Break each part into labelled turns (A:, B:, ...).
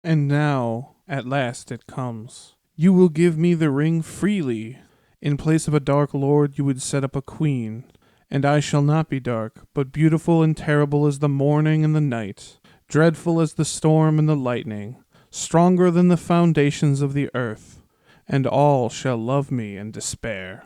A: And now, at last, it comes. You will give me the ring freely. In place of a dark lord, you would set up a queen. And I shall not be dark, but beautiful and terrible as the morning and the night, dreadful as the storm and the lightning, stronger than the foundations of the earth. And all shall love me and despair.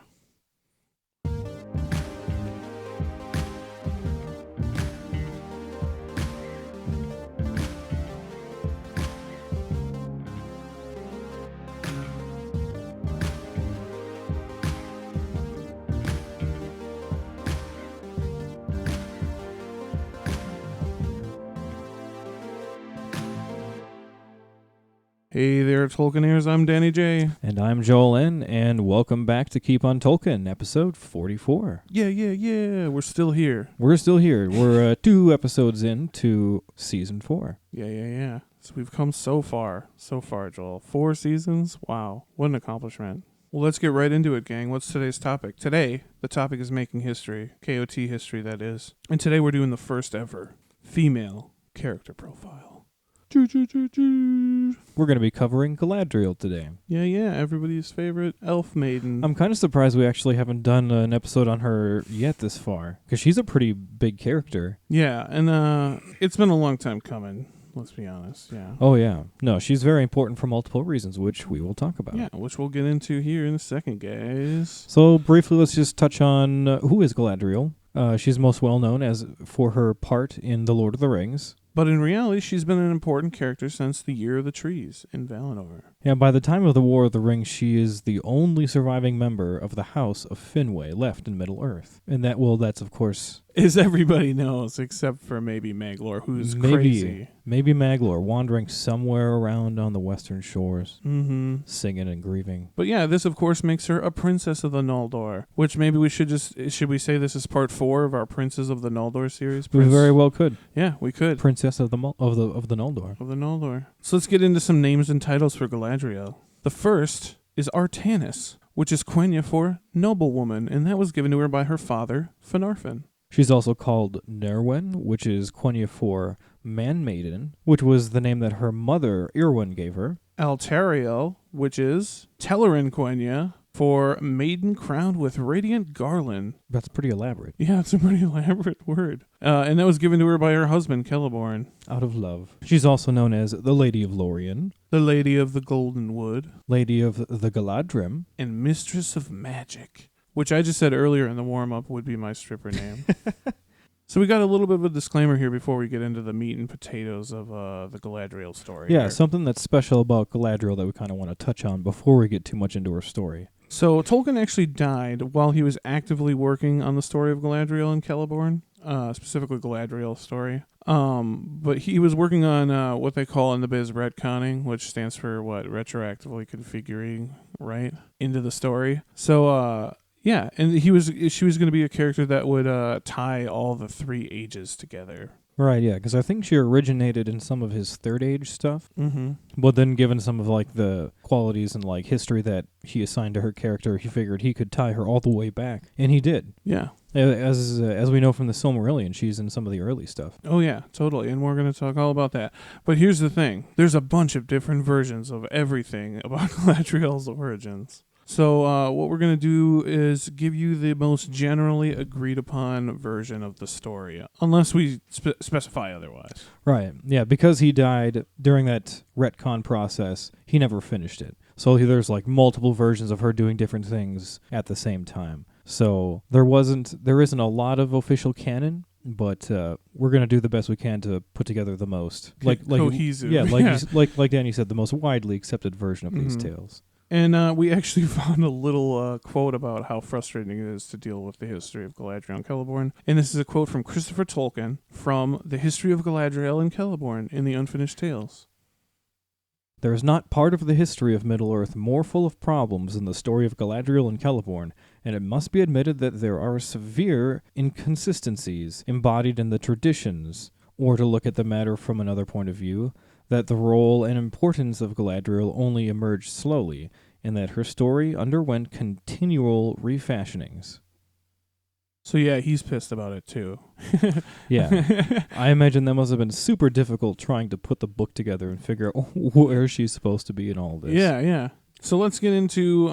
A: Hey there, Tolkieneers, I'm Danny J.
B: And I'm Joel N., and welcome back to Keep on Tolkien, episode 44.
A: Yeah, we're still here.
B: We're still here. We're 2 episodes into season 4.
A: Yeah. So we've come so far, Joel. 4 seasons? Wow, what an accomplishment. Well, let's get right into it, gang. What's today's topic? Today, the topic is making history. KOT history, that is. And today we're doing the first ever female character profile.
B: We're going to be covering Galadriel today.
A: Yeah, everybody's favorite elf maiden.
B: I'm kind of surprised we actually haven't done an episode on her yet this far, because she's a pretty big character.
A: Yeah, and it's been a long time coming, let's be honest, yeah.
B: Oh, yeah. No, she's very important for multiple reasons, which we will talk about.
A: Yeah, which we'll get into here in a second, guys.
B: So, briefly, let's just touch on who is Galadriel. She's most well known as for her part in The Lord of the Rings.
A: But in reality, she's been an important character since the Year of the Trees in Valinor.
B: Yeah, by the time of the War of the Rings, she is the only surviving member of the House of Finwë left in Middle-earth. And that's of course...
A: As everybody knows, except for maybe Maglor, who's crazy.
B: Maybe Maglor, wandering somewhere around on the western shores, singing and grieving.
A: But yeah, this of course makes her a princess of the Noldor, which maybe we should we say this is part 4 of our Princes of the Noldor series?
B: We very well could.
A: Yeah, we could.
B: Princess of the Noldor.
A: Of the Noldor. So let's get into some names and titles for Galadriel. The first is Artanis, which is Quenya for noblewoman, and that was given to her by her father, Finarfin.
B: She's also called Nerwen, which is Quenya for man-maiden, which was the name that her mother, Irwin, gave her.
A: Altariel, which is Telerin Quenya, for maiden crowned with radiant garland.
B: That's pretty elaborate.
A: Yeah, it's a pretty elaborate word. And that was given to her by her husband, Celeborn.
B: Out of love. She's also known as the Lady of Lorien,
A: the Lady of the Golden Wood,
B: Lady of the Galadrim,
A: and Mistress of Magic, which I just said earlier in the warm-up would be my stripper name. So we got a little bit of a disclaimer here before we get into the meat and potatoes of the Galadriel story.
B: Yeah,
A: here.
B: Something that's special about Galadriel that we kind of want to touch on before we get too much into her story.
A: So Tolkien actually died while he was actively working on the story of Galadriel and Celeborn, specifically Galadriel's story. But he was working on what they call in the biz retconning, which stands for retroactively configuring, right, into the story. So yeah, and she was going to be a character that would tie all the 3 ages together.
B: Right, yeah, because I think she originated in some of his Third Age stuff, but then given some of the qualities and history that he assigned to her character, he figured he could tie her all the way back, and he did.
A: Yeah.
B: As we know from the Silmarillion, she's in some of the early stuff.
A: Oh yeah, totally, and we're going to talk all about that. But here's the thing. There's a bunch of different versions of everything about Galadriel's origins. So what we're going to do is give you the most generally agreed upon version of the story, unless we specify otherwise.
B: Right, yeah, because he died during that retcon process, he never finished it. So there's multiple versions of her doing different things at the same time. So there isn't a lot of official canon, but we're going to do the best we can to put together the most
A: cohesive.
B: Yeah, like Danny said, the most widely accepted version of these tales.
A: And we actually found a little quote about how frustrating it is to deal with the history of Galadriel and Celeborn. And this is a quote from Christopher Tolkien from The History of Galadriel and Celeborn in the Unfinished Tales.
B: There is not part of the history of Middle-earth more full of problems than the story of Galadriel and Celeborn, and it must be admitted that there are severe inconsistencies embodied in the traditions, or to look at the matter from another point of view, that the role and importance of Galadriel only emerged slowly, and that her story underwent continual refashionings.
A: So yeah, he's pissed about it too.
B: Yeah. I imagine that must have been super difficult trying to put the book together and figure out where she's supposed to be in all this.
A: Yeah. So let's get into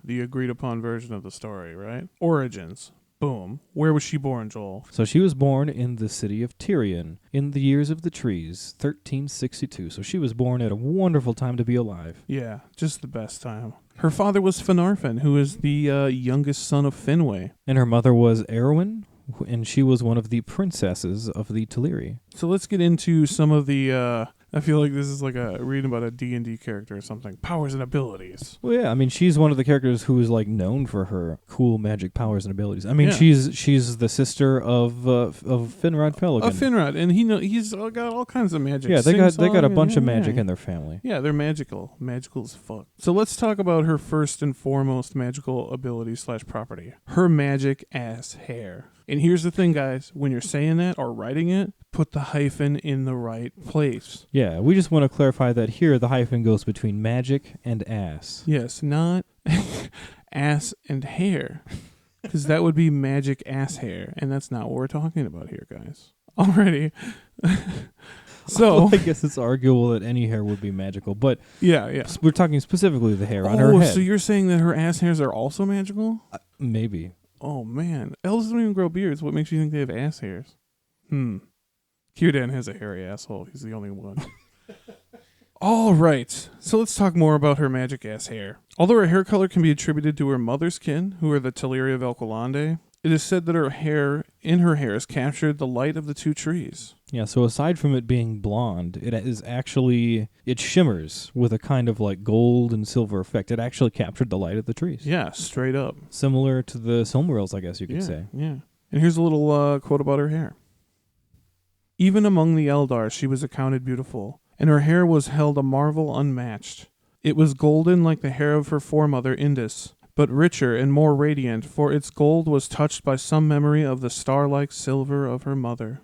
A: the agreed upon version of the story, right? Origins. Boom. Where was she born, Joel?
B: So she was born in the city of Tyrion in the years of the trees, 1362. So she was born at a wonderful time to be alive.
A: Yeah, just the best time. Her father was Finarfin, who is the youngest son of Finwë.
B: And her mother was Erwin, and she was one of the princesses of the Teleri.
A: So let's get into some of the... I feel like this is like a reading about a D&D character or something. Powers and abilities.
B: Well, yeah, I mean, she's one of the characters who is like known for her cool magic powers and abilities. I mean,
A: Yeah.
B: she's the sister of Finrod Pelican.
A: Finrod, and he's got all kinds of magic.
B: Yeah, they got a bunch of
A: Yeah.
B: magic in their family.
A: Yeah, they're magical as fuck. So let's talk about her first and foremost magical ability / property. Her magic ass hair. And here's the thing, guys. When you're saying that or writing it, put the hyphen in the right place.
B: Yeah, we just want to clarify that here the hyphen goes between magic and ass.
A: Yes, not ass and hair. Because that would be magic ass hair. And that's not what we're talking about here, guys. Alrighty. So
B: I guess it's arguable that any hair would be magical, but
A: yeah.
B: we're talking specifically the hair on her head.
A: So you're saying that her ass hairs are also magical?
B: Maybe.
A: Oh, man. Elves don't even grow beards. What makes you think they have ass hairs? Círdan has a hairy asshole. He's the only one. All right. So let's talk more about her magic ass hair. Although her hair color can be attributed to her mother's kin, who are the Teleri of Elquilande, it is said that her hair has captured the light of the two trees.
B: Yeah, so aside from it being blonde, it shimmers with a kind of like gold and silver effect. It actually captured the light of the trees.
A: Yeah, straight up.
B: Similar to the Silmarils, I guess you could say.
A: Yeah. And here's a little quote about her hair. Even among the Eldar, she was accounted beautiful, and her hair was held a marvel unmatched. It was golden like the hair of her foremother Indis, but richer and more radiant, for its gold was touched by some memory of the star-like silver of her mother.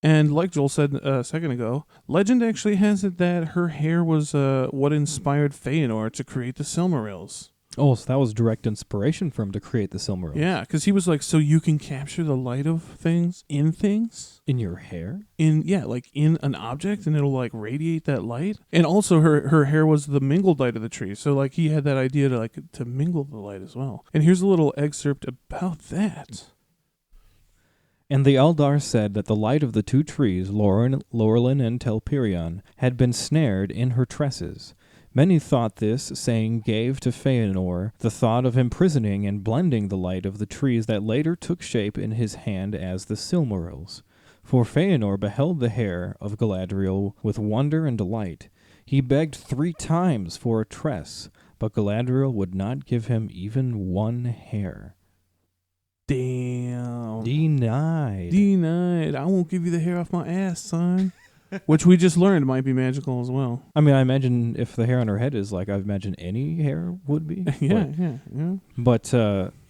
A: And like Joel said a second ago, legend actually has it that her hair was what inspired Feanor to create the Silmarils.
B: Oh, so that was direct inspiration for him to create the Silmarils.
A: Yeah, because he was like, so you can capture the light of things? In
B: your hair?
A: In an object, and it'll like radiate that light. And also her hair was the mingled light of the tree. So like he had that idea to mingle the light as well. And here's a little excerpt about that.
B: And the Eldar said that the light of the two trees, Laurelin and Telperion, had been snared in her tresses. Many thought this saying gave to Feanor the thought of imprisoning and blending the light of the trees that later took shape in his hand as the Silmarils. For Feanor beheld the hair of Galadriel with wonder and delight. He begged 3 times for a tress, but Galadriel would not give him even one hair.
A: Damn.
B: Denied.
A: I won't give you the hair off my ass, son. Which we just learned might be magical as well.
B: I mean, I imagine if the hair on her head is like I imagine any hair would be.
A: Yeah.
B: But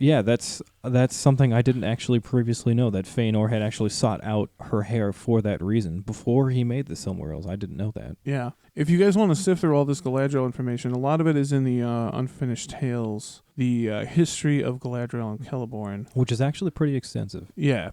B: that's something I didn't actually previously know, that Feanor had actually sought out her hair for that reason before he made the Silmarils. I didn't know that.
A: Yeah. If you guys want to sift through all this Galadriel information, a lot of it is in the Unfinished Tales, the history of Galadriel and Celeborn.
B: Which is actually pretty extensive.
A: Yeah,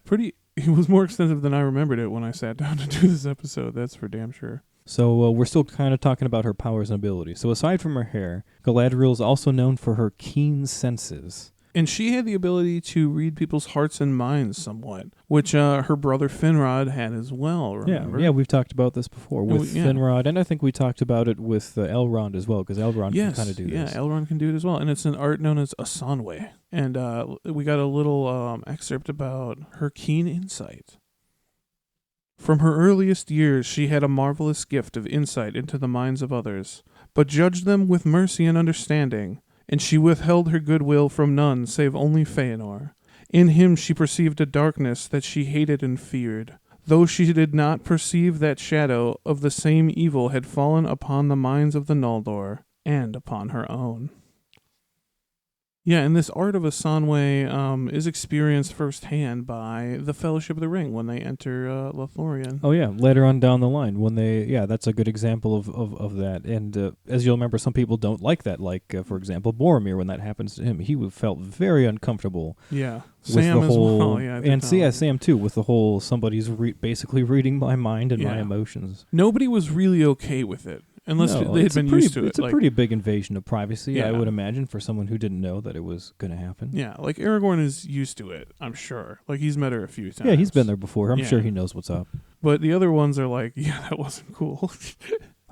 A: it was more extensive than I remembered it when I sat down to do this episode, that's for damn sure.
B: So we're still kind of talking about her powers and abilities. So aside from her hair, Galadriel is also known for her keen senses.
A: And she had the ability to read people's hearts and minds somewhat, which her brother Finrod had as well, remember?
B: Yeah, we've talked about this before with Finrod, and I think we talked about it with Elrond as well, because Elrond can kind of do this.
A: Yeah, Elrond can do it as well, and it's an art known as Asanwe. And we got a little excerpt about her keen insight. From her earliest years, she had a marvelous gift of insight into the minds of others, but judged them with mercy and understanding. And she withheld her goodwill from none save only Feanor. In him she perceived a darkness that she hated and feared, though she did not perceive that shadow of the same evil had fallen upon the minds of the Noldor, and upon her own. Yeah, and this art of Asanwe is experienced firsthand by the Fellowship of the Ring when they enter Lothlorien.
B: Oh yeah, later on down the line when that's a good example of that. And as you'll remember, some people don't like that. Like for example, Boromir, when that happens to him, he felt very uncomfortable.
A: Yeah,
B: With
A: Sam
B: the
A: as
B: whole,
A: well. Yeah,
B: Sam too, with the whole somebody's basically reading my mind and my emotions.
A: Nobody was really okay with it. Unless they had been used to it.
B: It's a pretty big invasion of privacy,
A: Yeah.
B: I would imagine, for someone who didn't know that it was going to happen.
A: Yeah, like Aragorn is used to it, I'm sure. Like he's met her a few times.
B: Yeah, he's been there before. I'm
A: Yeah.
B: sure he knows what's up.
A: But the other ones are like, yeah, that wasn't cool.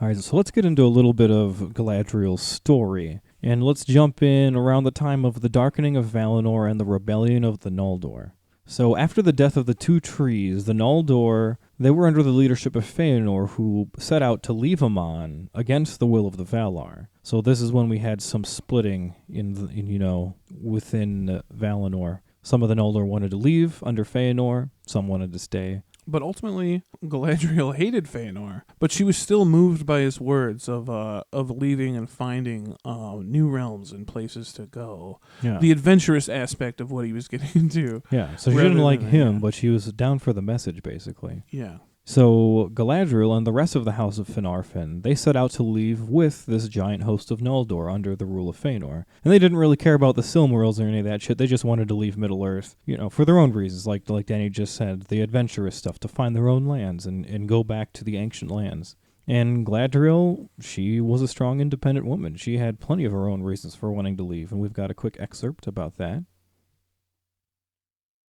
B: All right, so let's get into a little bit of Galadriel's story. And let's jump in around the time of the Darkening of Valinor and the Rebellion of the Noldor. So after the death of the two trees, the Noldor, they were under the leadership of Fëanor, who set out to leave Aman against the will of the Valar. So this is when we had some splitting within Valinor. Some of the Noldor wanted to leave under Fëanor, some wanted to stay.
A: But ultimately, Galadriel hated Fëanor, but she was still moved by his words of leaving and finding new realms and places to go.
B: Yeah.
A: The adventurous aspect of what he was getting into.
B: Yeah, so she
A: rather
B: didn't like
A: than-
B: him,
A: yeah.
B: but she was down for the message, basically.
A: Yeah.
B: So Galadriel and the rest of the House of Finarfin, they set out to leave with this giant host of Noldor under the rule of Fëanor. And they didn't really care about the Silmarils or any of that shit. They just wanted to leave Middle-earth, for their own reasons, like Danny just said, the adventurous stuff, to find their own lands and go back to the ancient lands. And Galadriel, she was a strong, independent woman. She had plenty of her own reasons for wanting to leave, and we've got a quick excerpt about that.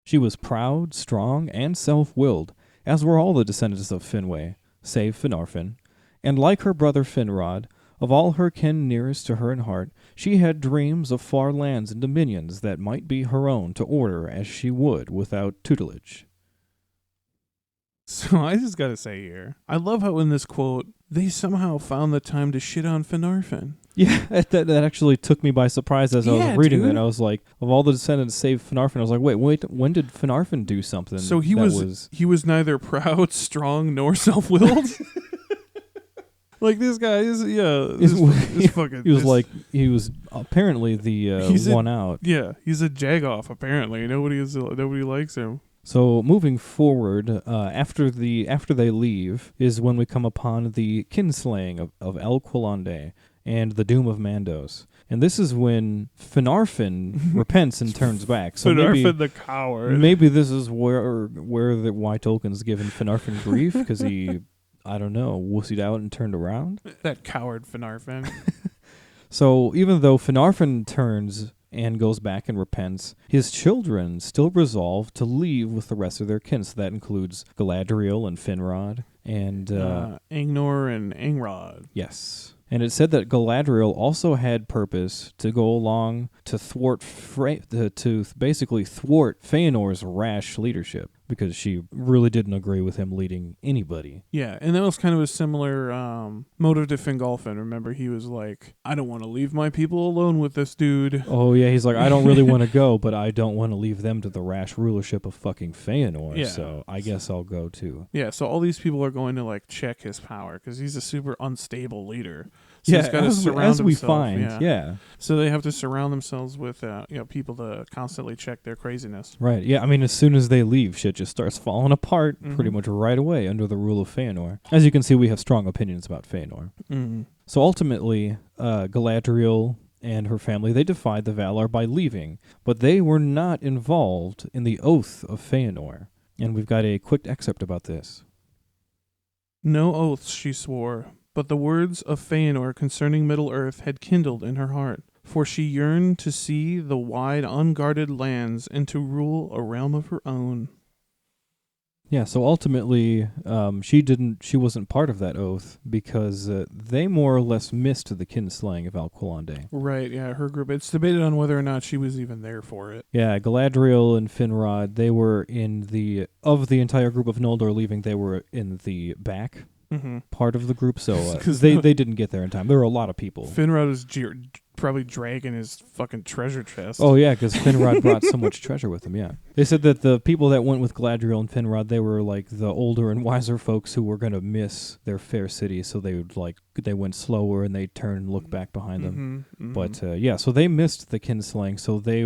B: She was proud, strong, and self-willed, as were all the descendants of Finwë, save Finarfin. And like her brother Finrod, of all her kin nearest to her in heart, she had dreams of far lands and dominions that might be her own to order as she would without tutelage.
A: So I just gotta say here, I love how in this quote, they somehow found the time to shit on Finarfin.
B: Yeah, that actually took me by surprise as I was reading that. I was like, of all the descendants save Finarfin, I was like, wait, when did Finarfin do something?
A: So he was neither proud, strong, nor self-willed. Like this guy is, fucking.
B: He was apparently the one out.
A: Yeah, he's a jagoff. Apparently, nobody likes him.
B: So moving forward, after they leave is when we come upon the kinslaying of El Quilande and the doom of Mandos. And this is when Finarfin repents and turns back. So
A: Finarfin the coward.
B: Maybe this is why Tolkien's given Finarfin grief, because he, I don't know, wussied out and turned around.
A: That coward Finarfin.
B: So even though Finarfin turns and goes back and repents, his children still resolve to leave with the rest of their kin. So that includes Galadriel and Finrod and
A: Angnor and Angrod.
B: Yes. And it said that Galadriel also had purpose to go along to basically thwart Fëanor's rash leadership, because she really didn't agree with him leading anybody.
A: Yeah, and that was kind of a similar motive to Fingolfin. Remember, he was like, I don't want to leave my people alone with this dude.
B: Oh, yeah, he's like, I don't really want to go, but I don't want to leave them to the rash rulership of fucking Fëanor, so I guess I'll go too.
A: Yeah, so all these people are going to like check his power, because he's a super unstable leader. So he's got to surround himself.
B: Yeah.
A: So they have to surround themselves with people to constantly check their craziness.
B: Right, yeah, I mean, as soon as they leave, shit just starts falling apart pretty much right away under the rule of Fëanor. As you can see, we have strong opinions about Fëanor.
A: Mm-hmm.
B: So ultimately, Galadriel and her family, they defied the Valar by leaving, but they were not involved in the oath of Fëanor. And we've got a quick excerpt about this.
A: No oaths, she swore, but the words of Fëanor concerning Middle-earth had kindled in her heart, for she yearned to see the wide, unguarded lands and to rule a realm of her own.
B: Yeah, so ultimately, she wasn't part of that oath, because they more or less missed the kinslaying of Alquilande.
A: Right, yeah, her group. It's debated on whether or not she was even there for it.
B: Yeah, Galadriel and Finrod, they were of the entire group of Noldor leaving, they were in the back part of the group, so they didn't get there in time. There were a lot of people.
A: Finrod is probably dragging his fucking treasure chest.
B: Oh, yeah, because Finrod brought so much treasure with him, yeah. They said that the people that went with Galadriel and Finrod, they were like the older and wiser folks who were going to miss their fair city, so they went slower and they turned and looked back behind them. But, so they missed the kinslaying, so they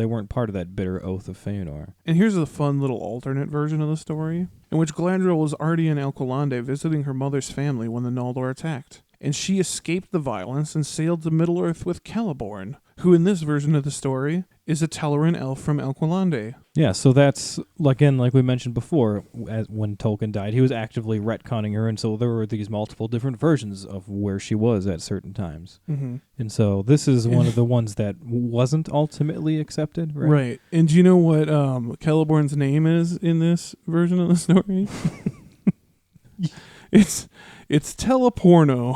B: weren't part of that bitter oath of Feanor.
A: And here's a fun little alternate version of the story, in which Galadriel was already in Alqualande visiting her mother's family when the Noldor attacked. And she escaped the violence and sailed to Middle-earth with Celeborn, who in this version of the story is a Telerin elf from Alqualande.
B: Yeah, so that's, again, like we mentioned before, when Tolkien died, he was actively retconning her, and so there were these multiple different versions of where she was at certain times.
A: Mm-hmm.
B: And so this is one of the ones that wasn't ultimately accepted, right?
A: Right. And do you know what Celeborn's name is in this version of the story? It's teleporno.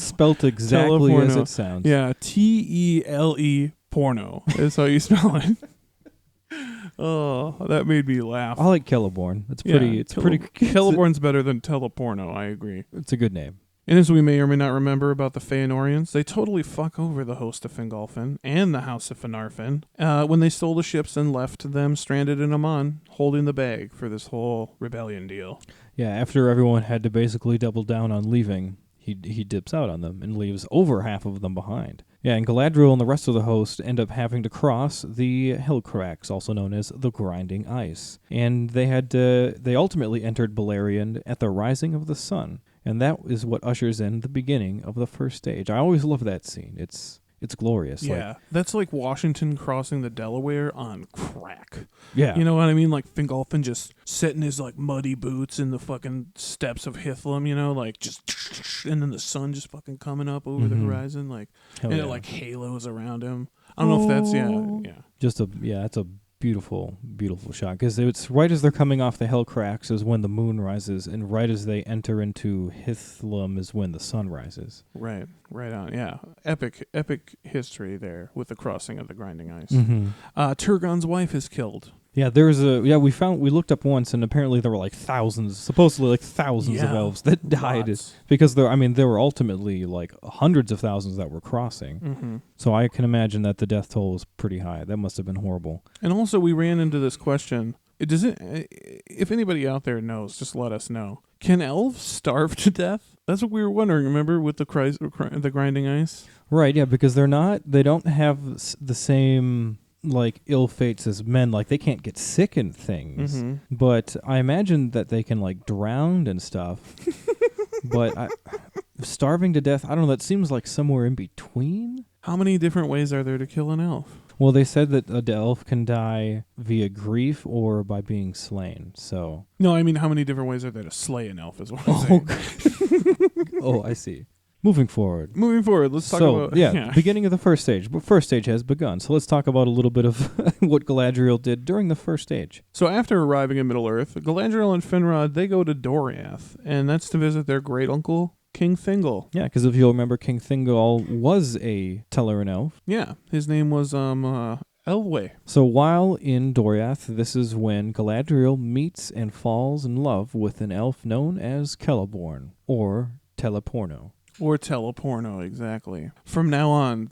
B: Spelt exactly
A: teleporno.
B: as it sounds.
A: Yeah, Tele porno is how you spell it. Oh, that made me laugh.
B: I like Celeborn. It's pretty.
A: Celeborn's better than teleporno. I agree.
B: It's a good name.
A: And as we may or may not remember about the Feanorians, they totally fuck over the host of Fingolfin and the House of Finarfin when they stole the ships and left them stranded in Aman, holding the bag for this whole rebellion deal.
B: Yeah, after everyone had to basically double down on leaving, he dips out on them and leaves over half of them behind. Yeah, and Galadriel and the rest of the host end up having to cross the Hillcracks, also known as the Grinding Ice. And they ultimately entered Beleriand at the rising of the sun. And that is what ushers in the beginning of the first stage. I always love that scene. It's glorious.
A: Yeah, that's like Washington crossing the Delaware on crack.
B: Yeah.
A: You know what I mean? Like Fingolfin just setting his like muddy boots in the fucking steps of Hithlum, you know, like just, and then the sun just fucking coming up over the horizon, like, and it like halos around him. I don't know if that's,
B: That's a beautiful, beautiful shot, because it's right as they're coming off the Hillcracks is when the moon rises, and right as they enter into Hithlum is when the sun rises.
A: Right on, yeah. Epic history there with the crossing of the Grinding Ice. Turgon's wife is killed.
B: Yeah, we looked up once, and apparently there were supposedly thousands of elves that died because there were ultimately like hundreds of thousands that were crossing. So I can imagine that the death toll was pretty high. That must have been horrible.
A: And also we ran into this question. If anybody out there knows, just let us know. Can elves starve to death? That's what we were wondering, remember, with the Grinding Ice?
B: Right, yeah, because they don't have the same like ill fates as men. Like they can't get sick and things, but I imagine that they can like drown and stuff. But starving to death, I don't know, that seems like somewhere in between.
A: How many different ways are there to kill an elf?
B: Well, they said that an elf can die via grief or by being slain. So
A: no, I mean, how many different ways are there to slay an elf is what I'm saying.
B: Oh, I see. Moving forward,
A: let's talk about...
B: the beginning of the first stage. But first stage has begun, so let's talk about a little bit of what Galadriel did during the first stage.
A: So after arriving in Middle-earth, Galadriel and Finrod, they go to Doriath, and that's to visit their great-uncle, King Thingol.
B: Yeah, because if you'll remember, King Thingol was a Telerin elf.
A: Yeah, his name was Elwë.
B: So while in Doriath, this is when Galadriel meets and falls in love with an elf known as Celeborn, or Teleporno.
A: Or teleporno, exactly. From now on,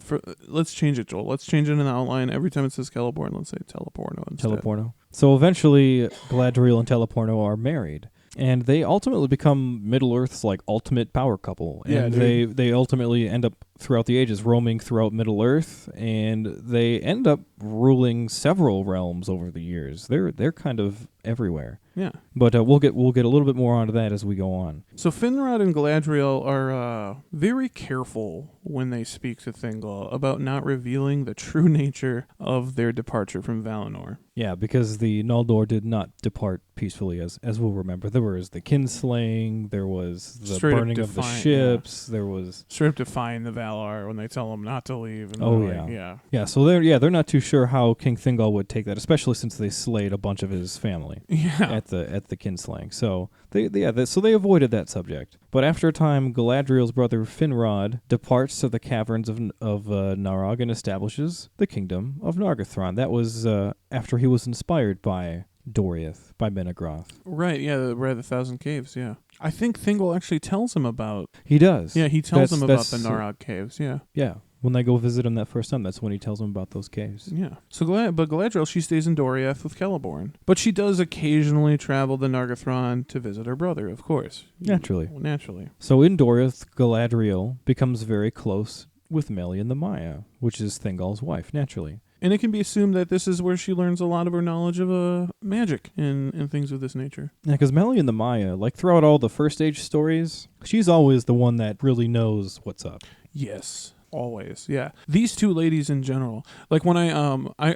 A: let's change it, Joel. Let's change it in the outline. Every time it says Celeborn, let's say teleporno instead.
B: Teleporno. So eventually, Galadriel and Teleporno are married. And they ultimately become Middle-earth's like ultimate power couple. And they ultimately end up throughout the ages roaming throughout Middle-earth, and they end up ruling several realms over the years. They're kind of everywhere.
A: Yeah.
B: But we'll get a little bit more onto that as we go on.
A: So Finrod and Galadriel are very careful when they speak to Thingol about not revealing the true nature of their departure from Valinor.
B: Yeah, because the Noldor did not depart peacefully, as we'll remember. There was the kinslaying, there was the burning of the ships, there was...
A: Straight up defying the Valar when they tell them not to leave. And
B: Yeah, so they're not too sure how King Thingol would take that, especially since they slayed a bunch of his family at the kinslaying. So they avoided that subject. But after a time, Galadriel's brother Finrod departs to the caverns of Narog and establishes the kingdom of Nargothrond. That was after he was inspired by Doriath, by Menegroth.
A: Right, yeah, the Thousand Caves, yeah. I think Thingol actually tells him about.
B: He does.
A: Yeah, he tells him about the
B: that's
A: Narog caves. Yeah.
B: Yeah. When they go visit him that first time, that's when he tells them about those caves.
A: Yeah. So, but Galadriel, she stays in Doriath with Celeborn. But she does occasionally travel to Nargothrond to visit her brother, of course.
B: Naturally.
A: Naturally.
B: So in Doriath, Galadriel becomes very close with Melian the Maya, which is Thingol's wife, naturally.
A: And it can be assumed that this is where she learns a lot of her knowledge of magic and things of this nature.
B: Yeah, because Melian the Maya, like throughout all the First Age stories, she's always the one that really knows what's up.
A: Yes. Always, yeah. These two ladies in general, like when I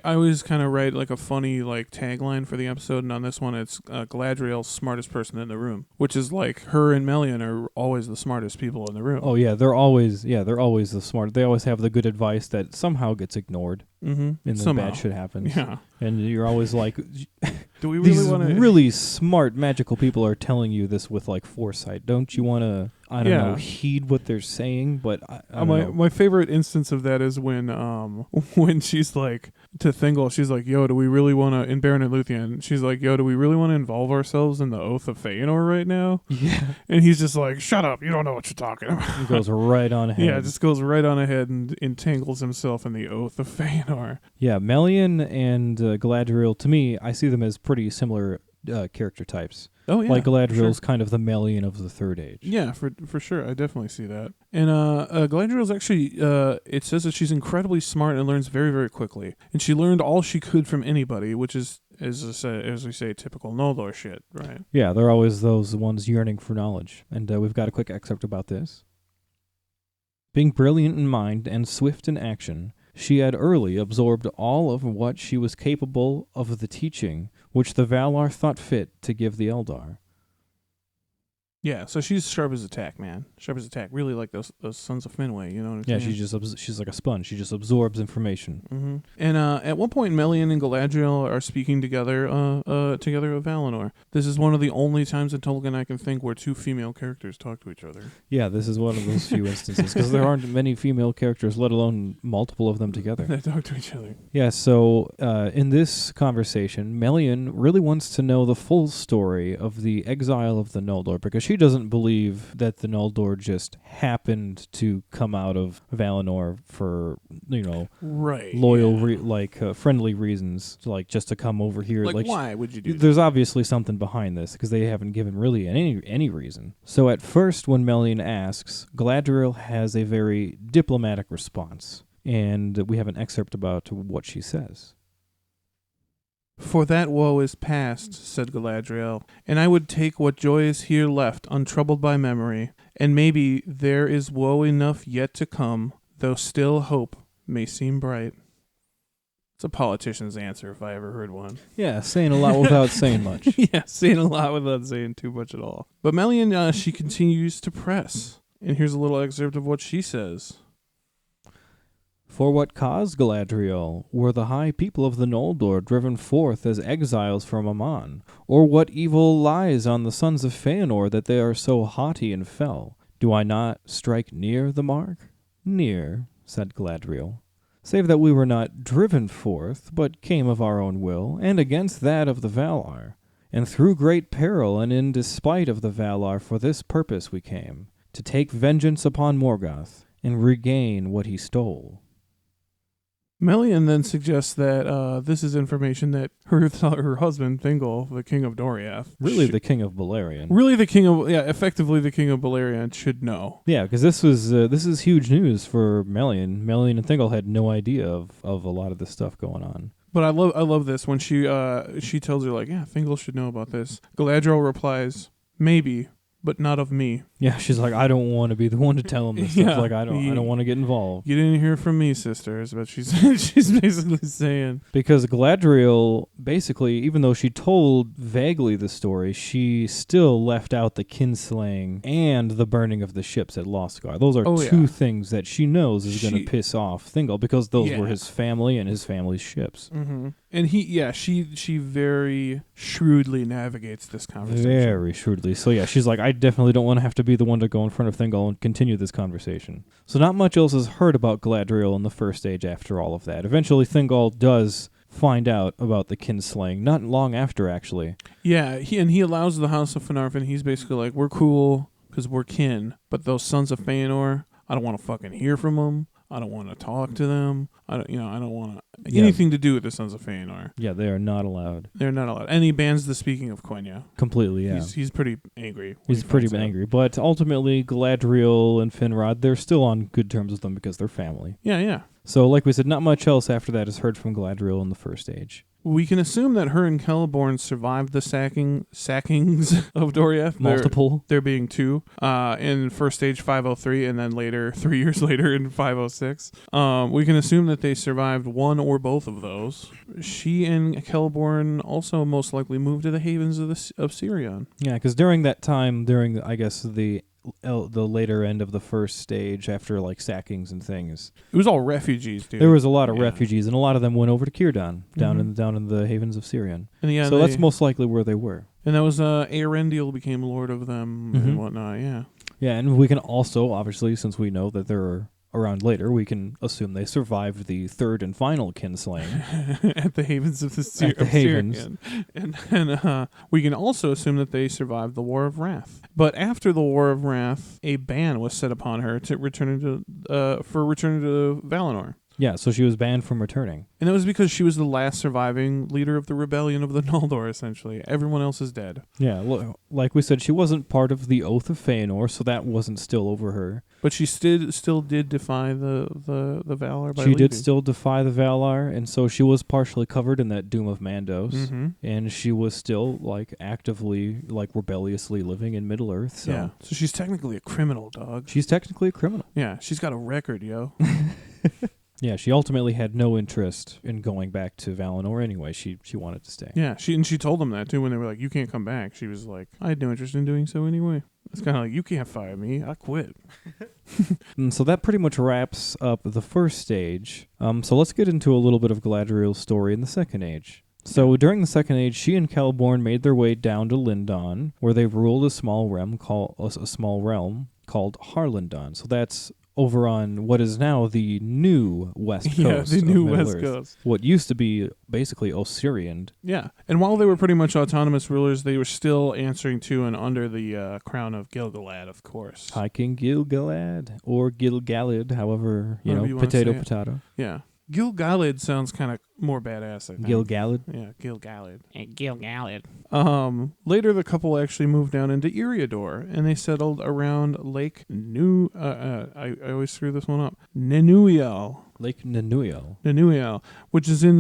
A: always kind of write like a funny like tagline for the episode, and on this one it's Galadriel's smartest person in the room, which is like her and Melian are always the smartest people in the room.
B: Oh yeah, they're always the smart. They always have the good advice that somehow gets ignored, and then bad shit happens.
A: Yeah,
B: and you're always like,
A: do we really want to?
B: Really smart magical people are telling you this with like foresight. Don't you want to? I don't know, heed what they're saying, but I don't know.
A: My favorite instance of that is when she's like to Thingol, she's like, "Yo, do we really want to?" In Baron and Luthien, she's like, "Yo, do we really want to involve ourselves in the Oath of Feanor right now?"
B: Yeah,
A: and he's just like, "Shut up! You don't know what you're talking about."
B: He goes right on ahead.
A: Yeah, just goes right on ahead and entangles himself in the Oath of Feanor.
B: Yeah, Melian and Galadriel, to me, I see them as pretty similar character types.
A: Oh yeah,
B: like Galadriel's kind of the Melian of the Third Age.
A: Yeah, for sure, I definitely see that. And Galadriel's actually, it says that she's incredibly smart and learns very, very quickly. And she learned all she could from anybody, which is, as we say, typical Noldor shit, right?
B: Yeah, they're always those ones yearning for knowledge. And we've got a quick excerpt about this. Being brilliant in mind and swift in action, she had early absorbed all of what she was capable of the teaching which the Valar thought fit to give the Eldar.
A: Yeah, so she's sharp as a tack, man. Sharp as a tack. Really like those Sons of Finwë, you know what I'm saying?
B: Yeah, she's like a sponge. She just absorbs information.
A: Mm-hmm. And at one point, Melian and Galadriel are speaking together of Valinor. This is one of the only times in Tolkien I can think where two female characters talk to each other.
B: Yeah, this is one of those few instances, because there aren't many female characters, let alone multiple of them together.
A: They talk to each other.
B: Yeah, so in this conversation, Melian really wants to know the full story of the exile of the Noldor, because she doesn't believe that the Noldor just happened to come out of Valinor for, loyal, friendly reasons, like just to come over here.
A: Like why would you do that?
B: There's obviously something behind this, because they haven't given really any reason. So at first, when Melian asks, Galadriel has a very diplomatic response, and we have an excerpt about what she says.
A: For that woe is past, said Galadriel, and I would take what joy is here left, untroubled by memory, and maybe there is woe enough yet to come, though still hope may seem bright. It's a politician's answer if I ever heard one.
B: Yeah, saying a lot without saying much.
A: Yeah, saying a lot without saying too much at all. But Melian, she continues to press, and here's a little excerpt of what she says.
B: For what cause, Galadriel, were the high people of the Noldor driven forth as exiles from Aman? Or what evil lies on the sons of Feanor that they are so haughty and fell? Do I not strike near the mark? Near, said Galadriel, save that we were not driven forth, but came of our own will, and against that of the Valar. And through great peril and in despite of the Valar for this purpose we came, to take vengeance upon Morgoth, and regain what he stole.
A: Melian then suggests that this is information that her husband, Thingol, the king of Doriath...
B: the king of Beleriand.
A: Effectively the king of Beleriand should know.
B: Yeah, because this is huge news for Melian. Melian and Thingol had no idea of a lot of this stuff going on.
A: But I love this when she tells her, like, yeah, Thingol should know about this. Galadriel replies, maybe, but not of me.
B: Yeah, she's like, I don't want to be the one to tell him this stuff. Like, I don't want to get involved.
A: You didn't hear from me, sisters, but she's basically saying.
B: Because Galadriel, basically, even though she told vaguely the story, she still left out the kinslaying and the burning of the ships at Lothgar. Those are two things that she knows is going to piss off Thingol, because those were his family and his family's ships.
A: Mm-hmm. And she very shrewdly navigates this conversation.
B: Very shrewdly. So yeah, she's like, I definitely don't want to have to be the one to go in front of Thingol and continue this conversation. So not much else is heard about Galadriel in the First Age after all of that. Eventually Thingol does find out about the kinslaying. Not long after, actually.
A: Yeah, he allows the House of Finarfin. He's basically like, we're cool because we're kin, but those sons of Feanor, I don't want to fucking hear from them. I don't want to talk to them. I don't want anything to do with the Sons of Feanor.
B: Yeah, they are not allowed.
A: They're not allowed. And he bans the speaking of Quenya.
B: Completely, yeah.
A: He's pretty angry.
B: He's pretty angry. But ultimately, Galadriel and Finrod, they're still on good terms with them because they're family.
A: Yeah.
B: So, like we said, not much else after that is heard from Galadriel in the First Age.
A: We can assume that her and Celeborn survived the sackings of Doriath.
B: Multiple.
A: There being 2 in First Age 503, and then later, 3 years later in 506. We can assume that they survived one or both of those. She and Celeborn also most likely moved to the havens of Sirion.
B: Yeah, because during that time, I guess the later end of the First Stage, after like sackings and things,
A: it was all refugees, dude.
B: There was a lot of refugees, and a lot of them went over to Círdan, down in the havens of Sirion.
A: And
B: so that's most likely where they were.
A: And that was Eärendil became lord of them and whatnot.
B: Yeah, and we can also, obviously, since we know that they're around later, we can assume they survived the third and final kinslaying
A: at the havens of the Sirion. And we can also assume that they survived the War of Wrath. But after the War of Wrath, a ban was set upon her to returning to Valinor.
B: Yeah, so she was banned from returning.
A: And it was because she was the last surviving leader of the rebellion of the Noldor, essentially. Everyone else is dead.
B: Yeah, like we said, she wasn't part of the Oath of Feanor, so that wasn't still over her.
A: But she still did defy the Valar by
B: She
A: leaving.
B: did still defy the Valar, and so she was partially covered in that Doom of Mandos.
A: Mm-hmm.
B: And she was still, like, actively, like, rebelliously living in Middle-earth. So.
A: Yeah, so she's technically a criminal, dog.
B: She's technically a criminal.
A: Yeah, she's got a record, yo.
B: Yeah, she ultimately had no interest in going back to Valinor anyway. She wanted to stay.
A: Yeah, she told them that too when they were like, "You can't come back." She was like, "I had no interest in doing so anyway." It's kind of like, "You can't fire me. I quit."
B: And so that pretty much wraps up the First Stage. So let's get into a little bit of Galadriel's story in the Second Age. So during the Second Age, she and Celeborn made their way down to Lindon, where they ruled a small realm called Harlindon. So that's over on what is now the new west coast.
A: Yeah, the new
B: Middle-earth.
A: west coast.
B: What used to be basically Osirian.
A: Yeah, and while they were pretty much autonomous rulers, they were still answering to and under the crown of Gil-galad, of course.
B: High King Gil-galad, or Gil-galad, however, you potato.
A: Yeah. Gil-galad sounds kind of more badass, I think.
B: Gil-galad?
A: Yeah, Gil-galad.
C: Gil-galad.
A: Later, the couple actually moved down into Eriador, and they settled around Lake I always screw this one up. Nenuial.
B: Lake Nenuial.
A: Nenuial, which is in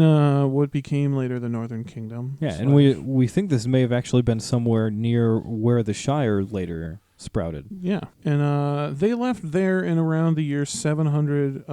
A: what became later the Northern Kingdom.
B: Yeah, and we think this may have actually been somewhere near where the Shire later sprouted.
A: Yeah, and they left there in around the year 700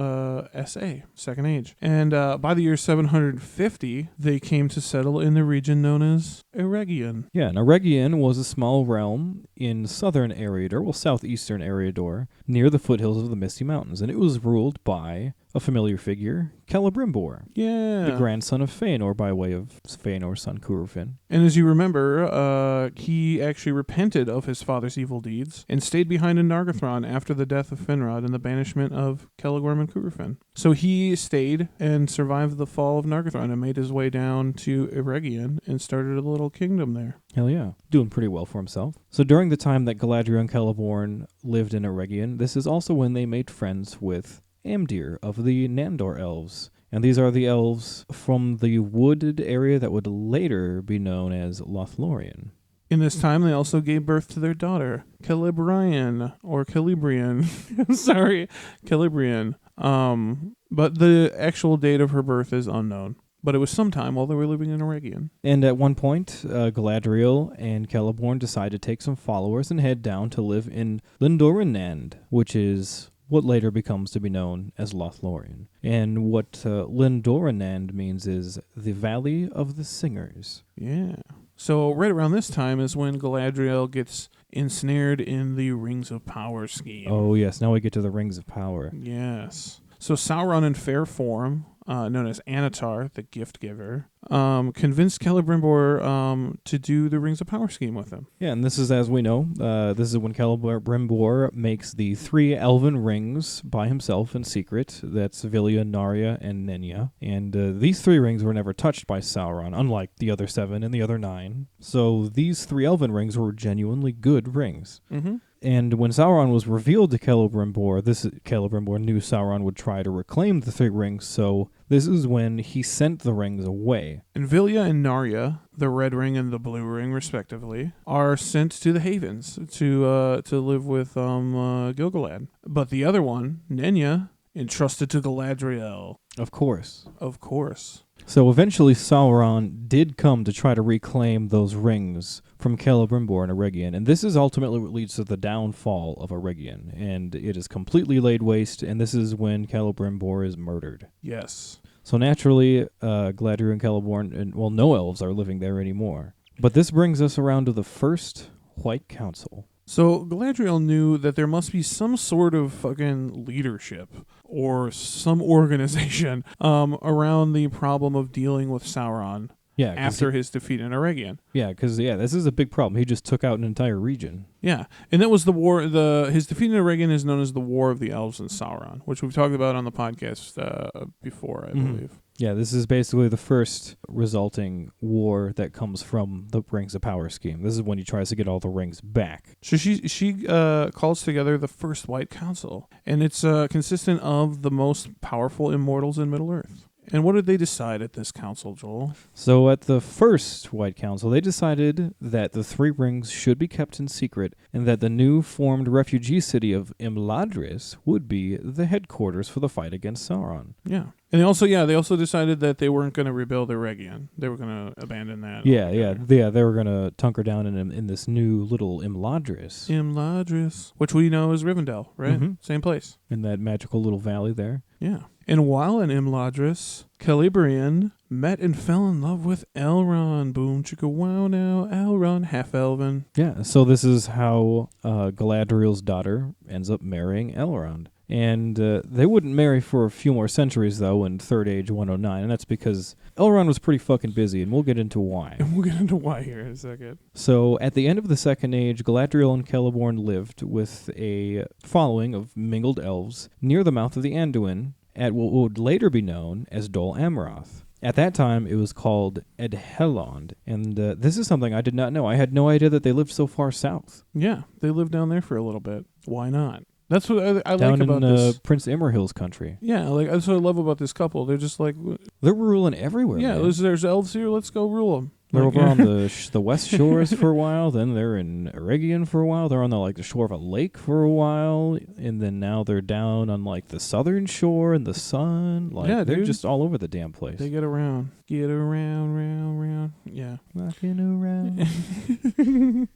A: SA, Second Age. And by the year 750, they came to settle in the region known as Eregion.
B: Yeah, and Eregion was a small realm in southern Eriador, southeastern Eriador, near the foothills of the Misty Mountains, and it was ruled by a familiar figure, Celebrimbor.
A: Yeah.
B: The grandson of Feanor by way of Feanor's son Curufin.
A: And as you remember, he actually repented of his father's evil deeds and stayed behind in Nargothrond after the death of Finrod and the banishment of Celegorm and Curufin. So he stayed and survived the fall of Nargothrond and made his way down to Eregion and started a little kingdom there.
B: Hell yeah. Doing pretty well for himself. So during the time that Galadriel and Celeborn lived in Eregion, this is also when they made friends with Amdir of the Nandor Elves. And these are the elves from the wooded area that would later be known as Lothlorien.
A: In this time, they also gave birth to their daughter, Celebrian, or Celebrian. Sorry, Celebrian. But the actual date of her birth is unknown. But it was sometime while they were living in Eregion.
B: And at one point, Galadriel and Celeborn decide to take some followers and head down to live in Lindorinand, which is what later becomes to be known as Lothlorien. And what Lindorinand means is the Valley of the Singers.
A: Yeah. So right around this time is when Galadriel gets ensnared in the Rings of Power scheme.
B: Oh, yes. Now we get to the Rings of Power.
A: Yes. So Sauron in fair form, known as Anatar, the gift giver, convinced Celebrimbor to do the Rings of Power scheme with him.
B: Yeah, and this is, as we know, this is when Celebrimbor makes the 3 elven rings by himself in secret. That's Vilya, Narya, and Nenya. And these 3 rings were never touched by Sauron, unlike the other 7 and the other 9. So these 3 elven rings were genuinely good rings.
A: Mm-hmm.
B: And when Sauron was revealed to Celebrimbor, Celebrimbor knew Sauron would try to reclaim the 3 rings, so this is when he sent the rings away.
A: And Vilya and Narya, the red ring and the blue ring, respectively, are sent to the Havens to live with Gil-galad. But the other one, Nenya, entrusted to Galadriel.
B: Of course.
A: Of course.
B: So eventually Sauron did come to try to reclaim those rings from Celebrimbor and Eregion, and this is ultimately what leads to the downfall of Eregion, and it is completely laid waste, and this is when Celebrimbor is murdered.
A: Yes.
B: So naturally, Galadriel and Celeborn, no elves are living there anymore. But this brings us around to the first White Council.
A: So Galadriel knew that there must be some sort of fucking leadership or some organization around the problem of dealing with Sauron after his defeat in Eregion.
B: Yeah, because this is a big problem. He just took out an entire region.
A: Yeah, and that was the war. His defeat in Eregion is known as the War of the Elves and Sauron, which we've talked about on the podcast before, I believe.
B: Yeah, this is basically the first resulting war that comes from the Rings of Power scheme. This is when he tries to get all the rings back.
A: So she calls together the first White Council, and it's consistent of the most powerful immortals in Middle-earth. And what did they decide at this council, Joel?
B: So at the first White Council, they decided that the 3 rings should be kept in secret and that the new formed refugee city of Imladris would be the headquarters for the fight against Sauron.
A: Yeah. And they also decided that they weren't going to rebuild Eregion. They were going to abandon that.
B: Yeah, they were going to tunker down in this new little Imladris.
A: Imladris, which we know is Rivendell, right?
B: Mm-hmm.
A: Same place.
B: In that magical little valley there.
A: Yeah. And while in Imladris, Celebrian met and fell in love with Elrond. Boom, chicka wow now, Elrond, half-elven.
B: Yeah, so this is how Galadriel's daughter ends up marrying Elrond. And they wouldn't marry for a few more centuries, though, in Third Age 109, and that's because Elrond was pretty fucking busy, and we'll get into why.
A: And we'll get into why here in a second.
B: So, at the end of the Second Age, Galadriel and Celeborn lived with a following of mingled elves near the mouth of the Anduin, at what would later be known as Dol Amroth. At that time, it was called Edhelond, and this is something I did not know. I had no idea that they lived so far south.
A: Yeah, they lived down there for a little bit. Why not? That's what I
B: like
A: about this.
B: Prince Imrahil's country.
A: Yeah, that's what I love about this couple. They're just like...
B: They're ruling everywhere.
A: Yeah, there's elves here. Let's go rule them.
B: They're over on the west shores for a while. Then they're in Eregion for a while. They're on the shore of a lake for a while, and then now they're down on the southern shore in the sun. They're just all over the damn place.
A: They get around, round. Yeah,
B: rocking around.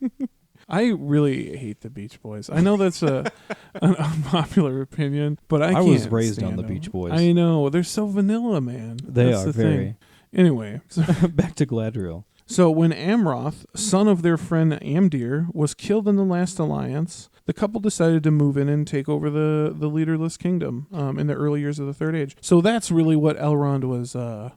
A: I really hate the Beach Boys. I know that's an unpopular opinion, but I
B: was raised on the Beach Boys.
A: I know. They're so vanilla, man.
B: They are very.
A: Thing. Anyway.
B: Back to Galadriel.
A: So when Amroth, son of their friend Amdir, was killed in the last alliance, the couple decided to move in and take over the leaderless kingdom in the early years of the Third Age. So that's really what Elrond was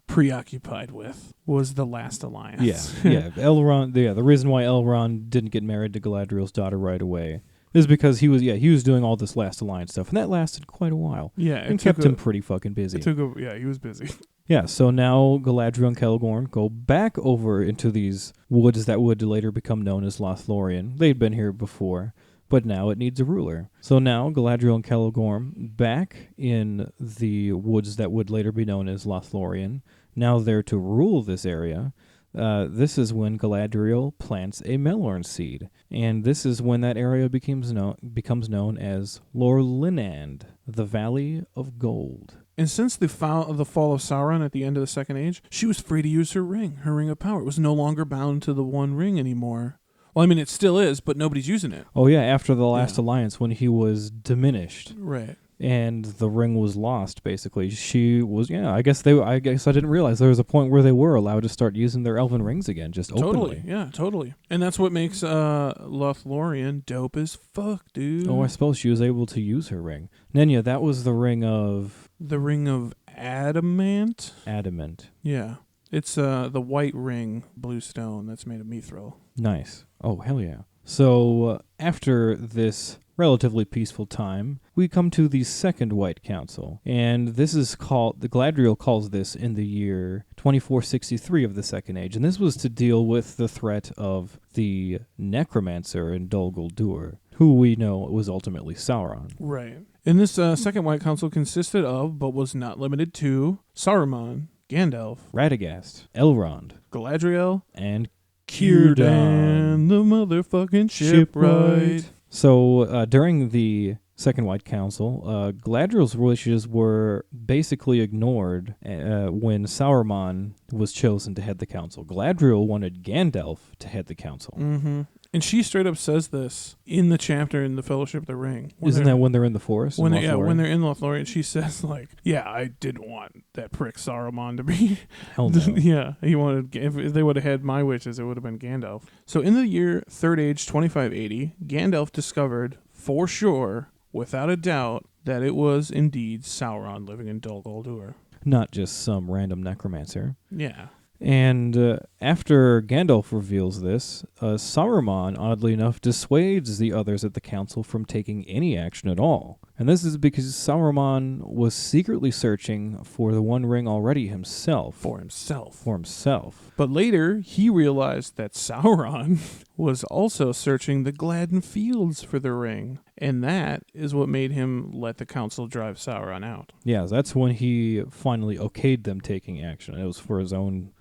A: preoccupied with, was the last alliance.
B: Yeah. Elrond. Yeah, the reason why Elrond didn't get married to Galadriel's daughter right away is because he was doing all this last alliance stuff, and that lasted quite a while.
A: Yeah,
B: and kept him pretty fucking busy.
A: He was busy.
B: Yeah, so now Galadriel and Celeborn go back over into these woods that would later become known as Lothlorien. They'd been here before, but now it needs a ruler. So now Galadriel and Celeborn back in the woods that would later be known as Lothlorien. Now they're to rule this area. This is when Galadriel plants a Melorn seed, and this is when that area becomes known as Lorlinand, the Valley of Gold.
A: And since the fall of Sauron at the end of the Second Age, she was free to use her ring of power. It was no longer bound to the one ring anymore. Well, I mean, it still is, but nobody's using it.
B: Oh, yeah, after the last alliance, when he was diminished.
A: Right.
B: And the ring was lost, basically. She was, I guess I didn't realize there was a point where they were allowed to start using their elven rings again, just openly.
A: Totally. And that's what makes Lothlorien dope as fuck, dude.
B: Oh, I suppose she was able to use her ring. Nenya, that was the ring of...
A: The ring of adamant.
B: Adamant.
A: Yeah. It's the white ring blue stone that's made of mithril.
B: Nice. Oh, hell yeah. So, after this relatively peaceful time, we come to the Second White Council. And this is called, the Galadriel calls this in the year 2463 of the Second Age. And this was to deal with the threat of the necromancer in Dol Guldur, who we know was ultimately Sauron.
A: Right. And this Second White Council consisted of, but was not limited to, Saruman, Gandalf,
B: Radagast, Elrond,
A: Galadriel,
B: and
A: Círdan, the motherfucking shipwright.
B: So during the Second White Council, Galadriel's wishes were basically ignored when Saruman was chosen to head the council. Galadriel wanted Gandalf to head the council.
A: Mm-hmm. And she straight up says this in the chapter in the Fellowship of the Ring.
B: Isn't that when they're in the forest?
A: When they're in Lothlorien, she says, like, yeah, I didn't want that prick Saruman to be.
B: Hell no.
A: Yeah, he wanted. If they would have had my wishes, it would have been Gandalf. So in the year Third Age 2580, Gandalf discovered for sure, without a doubt, that it was indeed Sauron living in Dol Guldur.
B: Not just some random necromancer.
A: Yeah.
B: And after Gandalf reveals this, Saruman, oddly enough, dissuades the others at the council from taking any action at all. And this is because Saruman was secretly searching for the One Ring already himself.
A: For himself.
B: But
A: later, he realized that Sauron was also searching the Gladden Fields for the ring. And that is what made him let the council drive Sauron out.
B: Yeah, that's when he finally okayed them taking action. It was for his own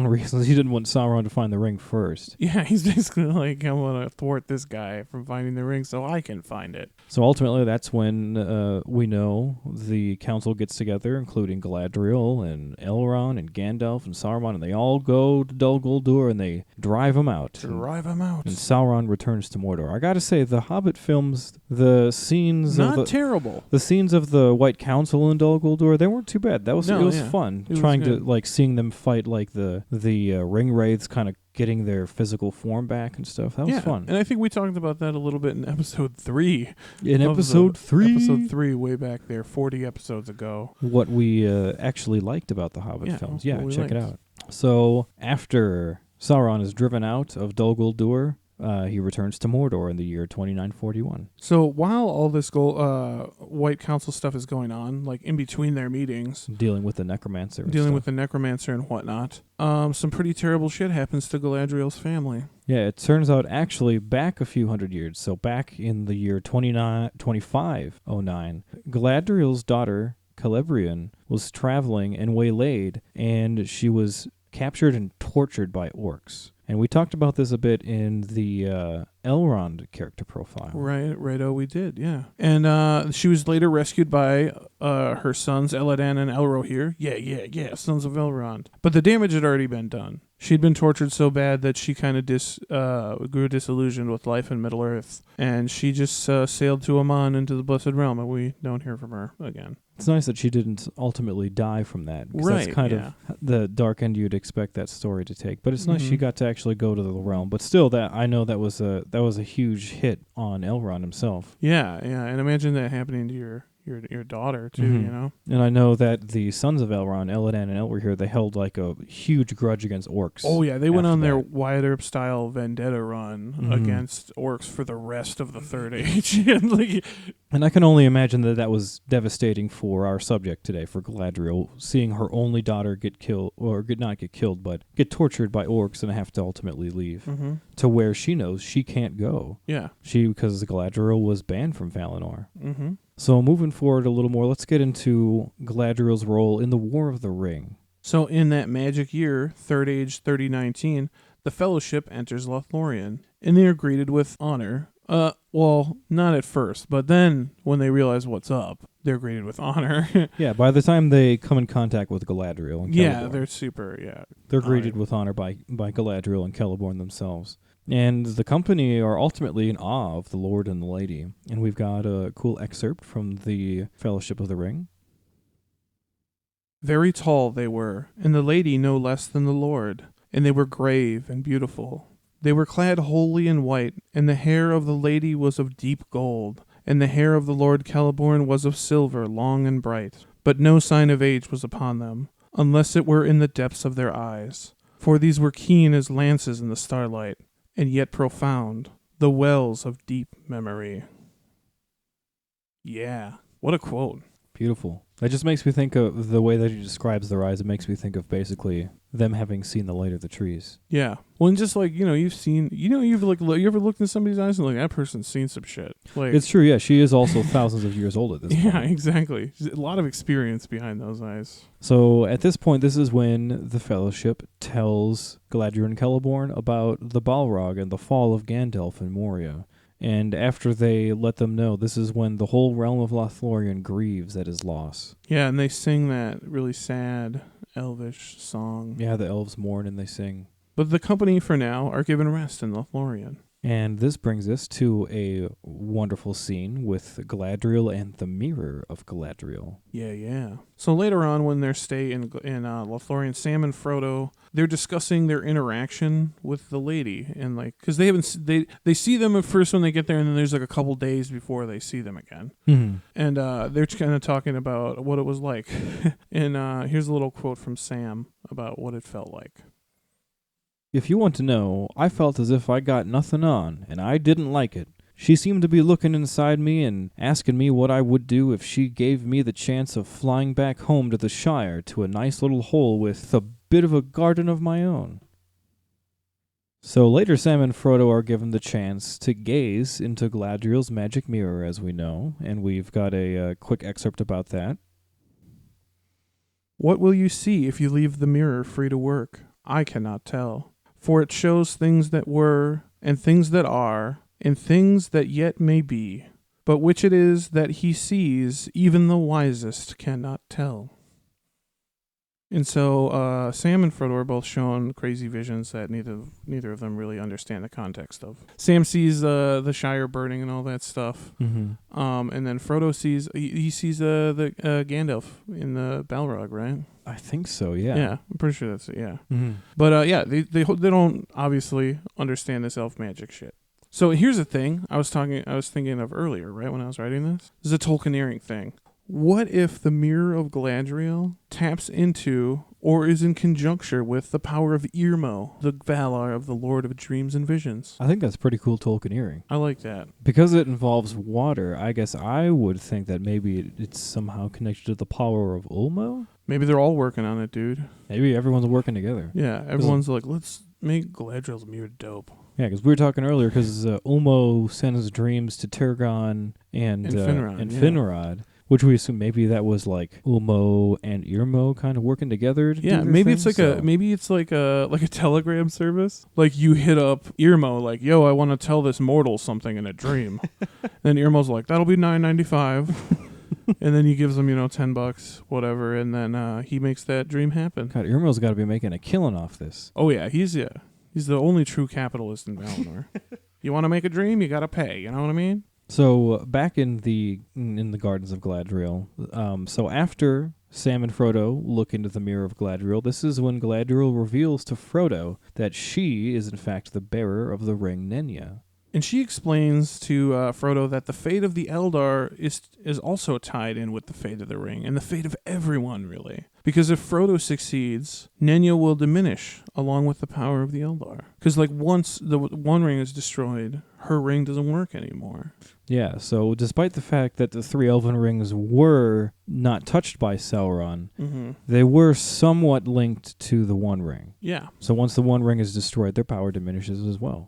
B: reasons. He didn't want Sauron to find the ring first.
A: Yeah, he's basically like, I want to thwart this guy from finding the ring so I can find it.
B: So ultimately, that's when we know the council gets together, including Galadriel and Elrond and Gandalf and Saruman, and they all go to Dol Guldur and they drive him out. And Sauron returns to Mordor. I gotta say, the Hobbit films, the scenes
A: terrible.
B: The scenes of the White Council in Dol Guldur, they weren't too bad. It was fun. Seeing them fight like the ring wraiths, kind of getting their physical form back and stuff. That was fun.
A: And I think we talked about that a little bit in episode 3.
B: Episode 3,
A: way back there, 40 episodes ago.
B: What we actually liked about the Hobbit films. Yeah, check it out. So after Sauron is driven out of Dol Guldur, he returns to Mordor in the year 2941.
A: So while all this White Council stuff is going on, like in between their meetings,
B: dealing with the necromancer
A: and whatnot, some pretty terrible shit happens to Galadriel's family.
B: Yeah, it turns out actually back a few hundred years, so back in the year 2509, Galadriel's daughter, Celebrian, was traveling and waylaid, and she was captured and tortured by orcs. And we talked about this a bit in the Elrond character profile.
A: Right. Oh, we did, yeah. And she was later rescued by her sons, Elladan and Elrohir. Yeah, sons of Elrond. But the damage had already been done. She'd been tortured so bad that she kind of grew disillusioned with life in Middle-earth. And she just sailed to Aman into the Blessed Realm, and we don't hear from her again.
B: It's nice that she didn't ultimately die from that. Right, that's kind of the dark end you'd expect that story to take. But it's nice she got to actually go to the realm. But still, I know that was a huge hit on Elrond himself.
A: Yeah. And imagine that happening to your daughter, too, you know?
B: And I know that the sons of Elrond, Elladan and Elrohir, they held like a huge grudge against orcs.
A: Oh, yeah. They went on their Wyatt Earp-style vendetta run against orcs for the rest of the Third Age.
B: And I can only imagine that was devastating for our subject today, for Galadriel, seeing her only daughter get killed, or not get killed, but get tortured by orcs and have to ultimately leave to where she knows she can't go.
A: Yeah.
B: Because Galadriel was banned from Valinor.
A: Mm-hmm.
B: So moving forward a little more, let's get into Galadriel's role in the War of the Ring.
A: So in that magic year, Third Age 3019, the Fellowship enters Lothlorien, and they are greeted with honor. Well, not at first, but then when they realize what's up, they're greeted with honor.
B: Yeah, by the time they come in contact with Galadriel and Celeborn.
A: They're super,
B: They're greeted with honor by Galadriel and Celeborn themselves. And the company are ultimately in awe of the Lord and the Lady. And we've got a cool excerpt from the Fellowship of the Ring.
A: Very tall they were, and the Lady no less than the Lord, and they were grave and beautiful. They were clad wholly in white, and the hair of the Lady was of deep gold, and the hair of the Lord Celeborn was of silver, long and bright. but no sign of age was upon them, unless it were in the depths of their eyes. For these were keen as lances in the starlight, and yet profound, the wells of deep memory. Yeah, what a quote.
B: Beautiful. That just makes me think of the way that he describes their eyes. It makes me think of basically them having seen the light of the trees.
A: Yeah. Well, and just like, you've seen, you ever looked in somebody's eyes and like, that person's seen some shit. Like,
B: It's true, yeah. She is also thousands of years old at this point.
A: yeah, exactly. A lot of experience behind those eyes.
B: So at this point, this is when the Fellowship tells Galadriel and Celeborn about the Balrog and the fall of Gandalf in Moria. And after they let them know, this is when the whole realm of Lothlorien grieves at his loss.
A: Yeah, and they sing that really sad elvish song.
B: Yeah, the elves mourn and they sing.
A: But the company for now are given rest in Lothlorien.
B: And this brings us to a wonderful scene with Galadriel and the Mirror of Galadriel.
A: Yeah. So later on, when their stay in Lothlorien, Sam and Frodo, they're discussing their interaction with the lady, and like, because they see them at first when they get there, and then there's like a couple days before they see them again, and they're kind of talking about what it was like. And here's a little quote from Sam about what it felt like.
B: If you want to know, I felt as if I got nothing on, and I didn't like it. She seemed to be looking inside me and asking me what I would do if she gave me the chance of flying back home to the Shire to a nice little hole with a bit of a garden of my own. So later Sam and Frodo are given the chance to gaze into Galadriel's magic mirror, as we know, and we've got a quick excerpt about that.
A: What will you see if you leave the mirror free to work? I cannot tell. For it shows things that were, and things that are, and things that yet may be. But which it is that he sees, even the wisest cannot tell. And so Sam and Frodo are both shown crazy visions that neither of them really understand the context of. Sam sees the Shire burning and all that stuff. And then Frodo sees the Gandalf in the Balrog, right?
B: I think so, yeah.
A: Yeah, I'm pretty sure that's it, yeah. But they don't obviously understand this elf magic shit. So here's the thing I was thinking of earlier, right, when I was writing this. This is a Tolkieneering thing. What if the Mirror of Galadriel taps into or is in conjuncture with the power of Irmo, the Valar of the Lord of Dreams and Visions?
B: I think that's pretty cool Tolkieneering.
A: I like that.
B: Because it involves water, I guess I would think that maybe it's somehow connected to the power of Ulmo?
A: Maybe they're all working on it, dude.
B: Maybe everyone's working together.
A: Yeah, everyone's like, let's make Galadriel's mirror dope.
B: Yeah, because we were talking earlier, because Ulmo sends dreams to Turgon and Finrod. Which we assume maybe that was like Ulmo and Irmo kind of working together.
A: Yeah, maybe it's like a telegram service. Like you hit up Irmo, like, yo, I want to tell this mortal something in a dream. Then Irmo's like, that'll be $9.95. And then he gives them, $10, whatever, and then he makes that dream happen.
B: God, Irmo's got to be making a killing off this.
A: Oh yeah, he's the only true capitalist in Valinor. You want to make a dream, you got to pay. You know what I mean?
B: So back in the Gardens of Galadriel, so after Sam and Frodo look into the Mirror of Galadriel, this is when Galadriel reveals to Frodo that she is in fact the bearer of the ring Nenya.
A: And she explains to Frodo that the fate of the Eldar is also tied in with the fate of the ring, and the fate of everyone, really. Because if Frodo succeeds, Nenya will diminish along with the power of the Eldar. Because once the One Ring is destroyed, her ring doesn't work anymore.
B: Yeah, so despite the fact that the three elven rings were not touched by Sauron, they were somewhat linked to the One Ring.
A: Yeah.
B: So once the One Ring is destroyed, their power diminishes as well.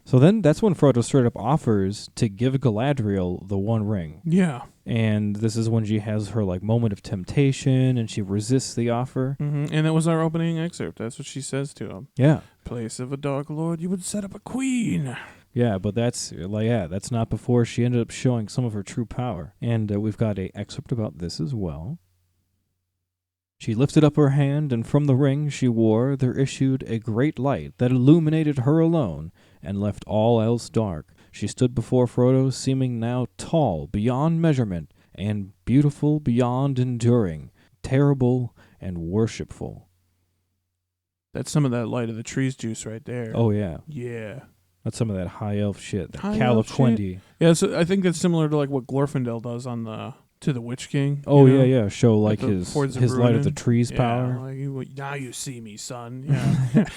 B: So then that's when Frodo straight up offers to give Galadriel the One Ring.
A: Yeah.
B: And this is when she has her moment of temptation and she resists the offer.
A: And that was our opening excerpt. That's what she says to him.
B: Yeah.
A: Place of a Dark Lord, you would set up a queen.
B: Yeah, but that's not before she ended up showing some of her true power. And we've got an excerpt about this as well. She lifted up her hand, and from the ring she wore there issued a great light that illuminated her alone and left all else dark. She stood before Frodo, seeming now tall beyond measurement and beautiful beyond enduring, terrible and worshipful.
A: That's some of that Light of the Trees juice right there.
B: Oh, yeah.
A: Yeah.
B: That's some of that high elf shit.
A: High
B: Cal
A: elf
B: of Quendi.
A: Yeah, so I think that's similar to what Glorfindel does on the to the Witch King.
B: Oh,
A: you know,
B: yeah. Show like
A: the
B: his
A: Fords of
B: light of the
A: Brunnen.
B: trees power.
A: Like, now you see me, son. Yeah.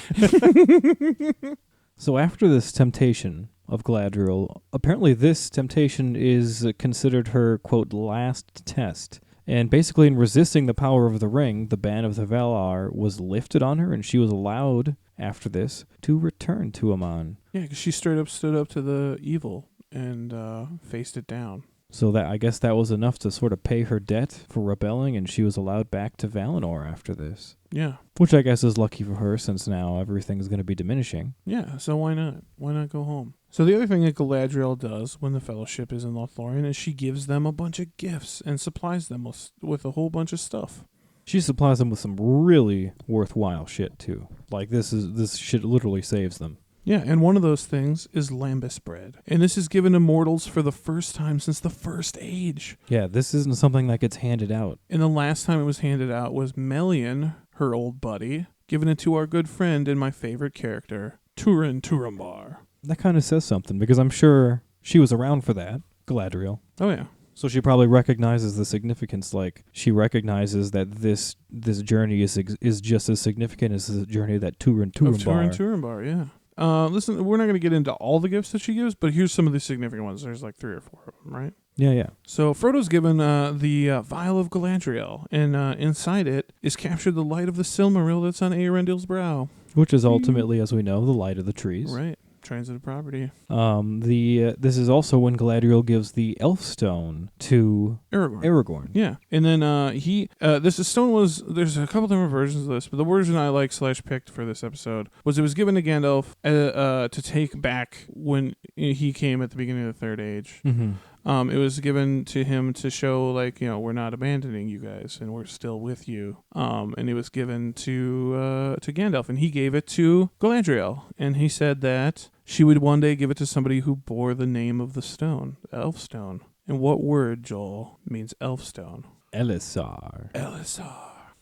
B: So after this temptation of Galadriel, apparently this temptation is considered her, quote, last test. And basically in resisting the power of the ring, the ban of the Valar was lifted on her, and she was allowed, after this, to return to Aman.
A: Yeah, because she straight up stood up to the evil and faced it down.
B: So that I guess that was enough to sort of pay her debt for rebelling, and she was allowed back to Valinor after this.
A: Yeah.
B: Which I guess is lucky for her, since now everything's going to be diminishing.
A: Yeah, so why not? Why not go home? So the other thing that Galadriel does when the Fellowship is in Lothlorien is she gives them a bunch of gifts and supplies them with a whole bunch of stuff.
B: She supplies them with some really worthwhile shit, too. Like, this shit literally saves them.
A: Yeah, and one of those things is lambus bread. And this is given to mortals for the first time since the First Age.
B: Yeah, this isn't something that gets handed out.
A: And the last time it was handed out was Melian, her old buddy, giving it to our good friend and my favorite character, Turin Turambar.
B: That kind of says something, because I'm sure she was around for that, Galadriel.
A: Oh, yeah.
B: So she probably recognizes the significance, like, she recognizes that this journey is just as significant as the journey that Turin
A: Turambar, yeah. Listen, we're not going to get into all the gifts that she gives, but here's some of the significant ones. There's like 3 or 4 of them, right?
B: Yeah.
A: So Frodo's given the Vial of Galadriel, and inside it is captured the light of the Silmaril that's on Eärendil's brow.
B: Which is ultimately, as we know, the light of the trees.
A: Right. Transitive property.
B: This is also when Galadriel gives the Elf Stone to Aragorn.
A: Yeah, and then there's a couple different versions of this, but the version I /picked for this episode was it was given to Gandalf to take back when he came at the beginning of the Third Age.
B: Mm-hmm.
A: It was given to him to show, like, we're not abandoning you guys, and we're still with you. And it was given to Gandalf, and he gave it to Galadriel, and he said that she would one day give it to somebody who bore the name of the stone, the Elf Stone. And what word, Joel, means Elf Stone?
B: Elisar.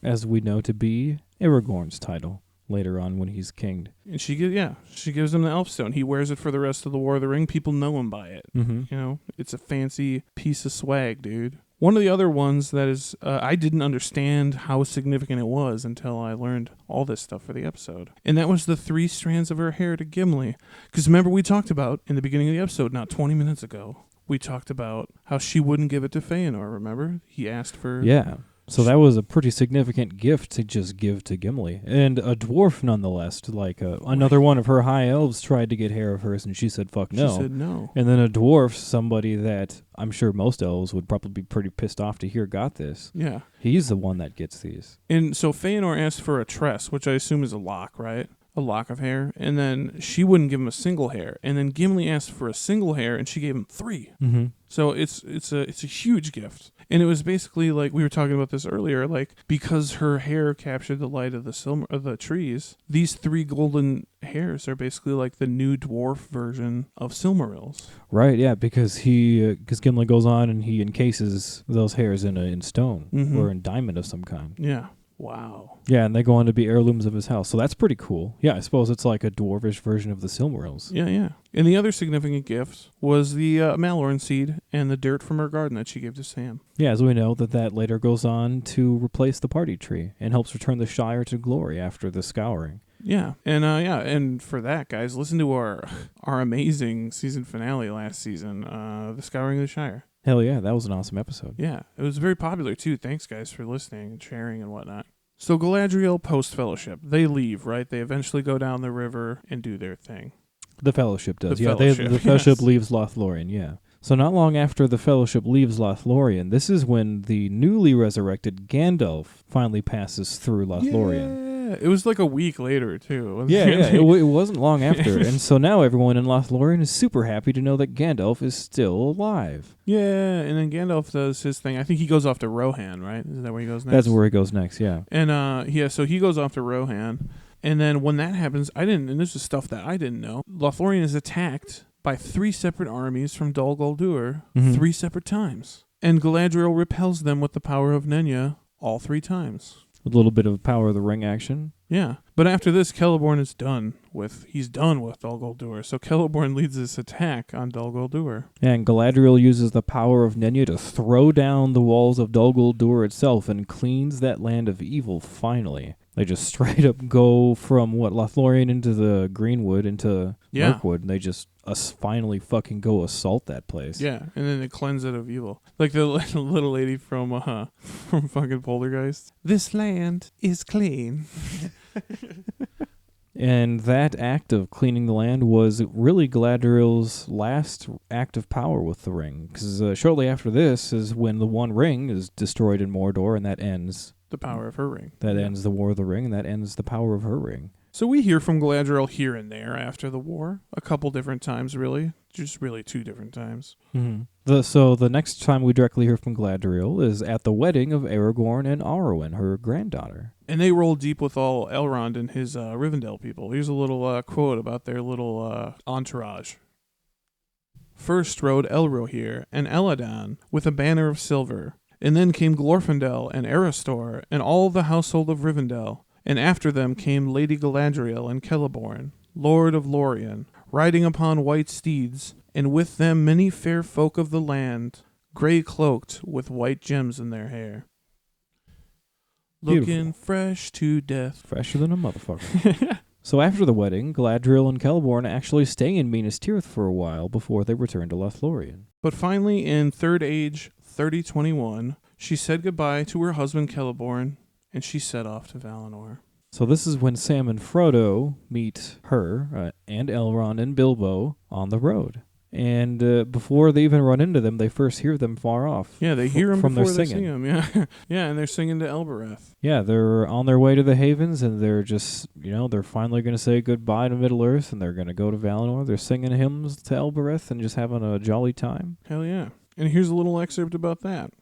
A: As
B: we know to be Aragorn's title later on when he's kinged.
A: And she gives him the Elf Stone. He wears it for the rest of the War of the Ring. People know him by it.
B: Mm-hmm.
A: It's a fancy piece of swag, dude. One of the other ones that is, I didn't understand how significant it was until I learned all this stuff for the episode. And that was the 3 strands of her hair to Gimli. Because remember we talked about, in the beginning of the episode, not 20 minutes ago, we talked about how she wouldn't give it to Feanor, remember? He asked for...
B: Yeah. So that was a pretty significant gift to just give to Gimli. And a dwarf, nonetheless. Like, another one of her high elves tried to get hair of hers, and she said, fuck no.
A: She said no.
B: And then a dwarf, somebody that I'm sure most elves would probably be pretty pissed off to hear got this.
A: Yeah.
B: He's the one that gets these.
A: And so Feanor asked for a tress, which I assume is a lock, right? A lock of hair. And then she wouldn't give him a single hair. And then Gimli asked for a single hair, and she gave him 3.
B: Mm-hmm.
A: So it's a huge gift. And it was basically like, we were talking about this earlier, like, because her hair captured the light of the trees, these 3 golden hairs are basically like the new dwarf version of Silmarils.
B: Right, yeah, because Gimli goes on and he encases those hairs in stone or in diamond of some kind.
A: Yeah. Wow.
B: Yeah, and they go on to be heirlooms of his house. So that's pretty cool. Yeah, I suppose it's like a dwarvish version of the Silmarils.
A: Yeah. And the other significant gift was the Malorn seed and the dirt from her garden that she gave to Sam.
B: Yeah, as we know, that later goes on to replace the party tree and helps return the Shire to glory after the scouring.
A: Yeah, and for that, guys, listen to our amazing season finale last season, The Scouring of the Shire.
B: Hell yeah, that was an awesome episode.
A: Yeah, it was very popular too. Thanks, guys, for listening and sharing and whatnot. So Galadriel post-Fellowship, they leave, right? They eventually go down the river and do their thing.
B: The Fellowship does,
A: the
B: Fellowship
A: yes.
B: leaves Lothlorien, yeah. So not long after the Fellowship leaves Lothlorien, this is when the newly resurrected Gandalf finally passes through Lothlorien.
A: Yeah, it was like a week later, too.
B: Yeah, it wasn't long after. And so now everyone in Lothlorien is super happy to know that Gandalf is still alive.
A: Yeah, and then Gandalf does his thing. I think he goes off to Rohan, right? Is that where he goes next?
B: That's where he goes next, yeah.
A: And, so he goes off to Rohan. And then when that happens, and this is stuff that I didn't know, Lothlorien is attacked by 3 separate armies from Dol Guldur 3 separate times. And Galadriel repels them with the power of Nenya all 3 times.
B: A little bit of Power of the Ring action.
A: Yeah. But after this, Celeborn is done with Dol Guldur. So Celeborn leads this attack on Dol Guldur.
B: And Galadriel uses the power of Nenya to throw down the walls of Dol Guldur itself and cleans that land of evil finally. They just straight up go from, Lothlorien into the Greenwood, into Mirkwood, and they just finally fucking go assault that place.
A: Yeah, and then they cleanse it of evil. Like the little lady from fucking Poltergeist. This land is clean.
B: And that act of cleaning the land was really Galadriel's last act of power with the ring. Because shortly after this is when the One Ring is destroyed in Mordor, and that ends
A: the power of her ring.
B: That ends the War of the Ring, and that ends the power of her ring.
A: So we hear from Galadriel here and there after the war. A couple different times, really. Just really 2 different times.
B: Mm-hmm. So the next time we directly hear from Galadriel is at the wedding of Aragorn and Arwen, her granddaughter.
A: And they roll deep with all Elrond and his Rivendell people. Here's a little quote about their little entourage. First rode Elrohir and Elladan with a banner of silver. And then came Glorfindel and Erestor and all the household of Rivendell. And after them came Lady Galadriel and Celeborn, Lord of Lorien, riding upon white steeds, and with them many fair folk of the land, grey-cloaked with white gems in their hair.
B: Beautiful.
A: Looking fresh to death.
B: Fresher than a motherfucker. So after the wedding, Galadriel and Celeborn actually stay in Minas Tirith for a while before they return to Lothlorien.
A: But finally, in Third Age 3021, she said goodbye to her husband Celeborn, and she set off to Valinor.
B: So this is when Sam and Frodo meet her and Elrond and Bilbo on the road. And before they even run into them, they first hear them far off.
A: Yeah, they hear them
B: from
A: before
B: their
A: they
B: singing.
A: see them. Yeah, yeah, and they're singing to Elbereth.
B: Yeah, they're on their way to the Havens, and they're just, they're finally going to say goodbye to Middle-earth, and they're going to go to Valinor. They're singing hymns to Elbereth and just having a jolly time.
A: Hell yeah. And here's a little excerpt about that.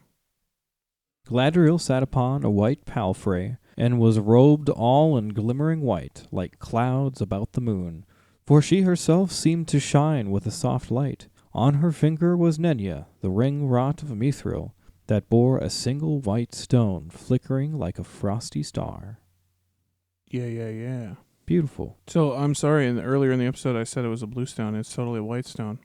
B: Galadriel sat upon a white palfrey, and was robed all in glimmering white, like clouds about the moon. For she herself seemed to shine with a soft light. On her finger was Nenya, the ring wrought of mithril, that bore a single white stone, flickering like a frosty star.
A: Yeah.
B: Beautiful.
A: So, I'm sorry, earlier in the episode I said it was a blue stone. It's totally a white stone.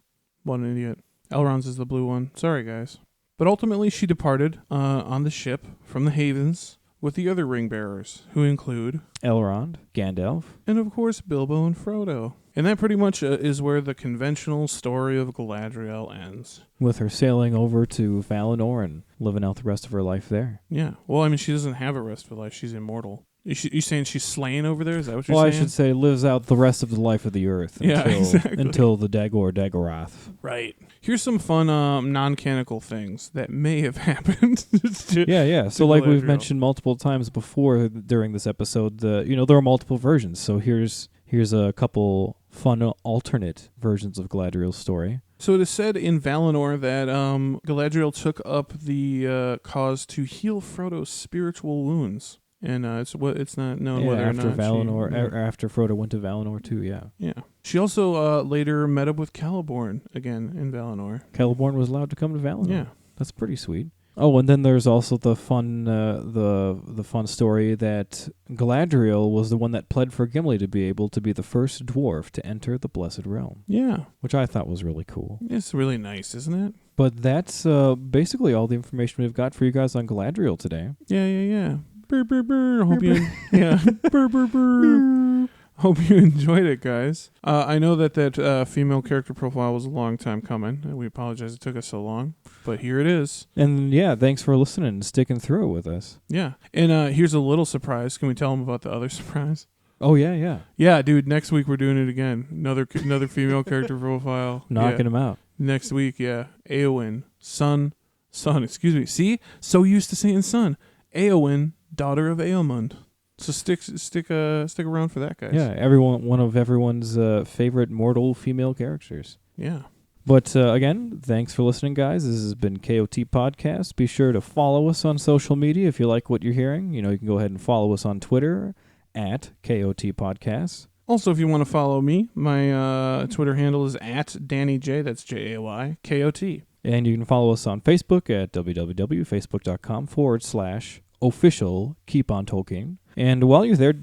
A: What an idiot. Elrond's is the blue one. Sorry, guys. But ultimately she departed on the ship from the Havens with the other ring bearers, who include
B: Elrond, Gandalf,
A: and of course Bilbo and Frodo. And that pretty much is where the conventional story of Galadriel ends.
B: with her sailing over to Valinor and living out the rest of her life there.
A: Yeah. Well, I mean, she doesn't have a rest of her life. She's immortal. You saying she's slain over there? Is that what you're
B: Well,
A: saying?
B: I should say lives out the rest of the life of the earth until the Dagor Dagorath.
A: Right. Here's some fun non-canonical things that may have happened.
B: Yeah. So like we've
A: Galadriel.
B: mentioned multiple times before during this episode, there are multiple versions. So here's a couple fun alternate versions of Galadriel's story.
A: So it is said in Valinor that Galadriel took up the cause to heal Frodo's spiritual wounds. And it's not known whether
B: after
A: or not
B: Valinor, after Frodo went to Valinor too, yeah.
A: Yeah. She also later met up with Celeborn again in Valinor.
B: Celeborn was allowed to come to Valinor.
A: Yeah.
B: That's pretty sweet. Oh, and then there's also the fun the fun story that Galadriel was the one that pled for Gimli to be able to be the first dwarf to enter the Blessed Realm.
A: Yeah.
B: Which I thought was really cool.
A: It's really nice, isn't it?
B: But that's basically all the information we've got for you guys on Galadriel today.
A: Yeah. Brr, brr, brr. Hope you brr, brr, brr. Hope you enjoyed it, guys. I know that female character profile was a long time coming. We apologize it took us so long, but here it is.
B: And yeah, thanks for listening and sticking through it with us.
A: Yeah. And here's a little surprise. Can we tell them about the other surprise?
B: Oh, yeah.
A: Yeah, dude, next week we're doing it again. Another female character profile.
B: Knocking them out.
A: Next week, yeah. Éowyn, son, excuse me. See? So used to saying son. Éowyn, daughter of Éomund. So stick around for that, guys.
B: Yeah, one of everyone's favorite mortal female characters.
A: Yeah.
B: But again, thanks for listening, guys. This has been KOT Podcast. Be sure to follow us on social media if you like what you're hearing. You can go ahead and follow us on Twitter at KOT Podcast.
A: Also, if you want to follow me, my Twitter handle is at DannyJ. That's JAYKOT.
B: And you can follow us on Facebook at www.facebook.com/official Keep on Tolkien. And while you're there,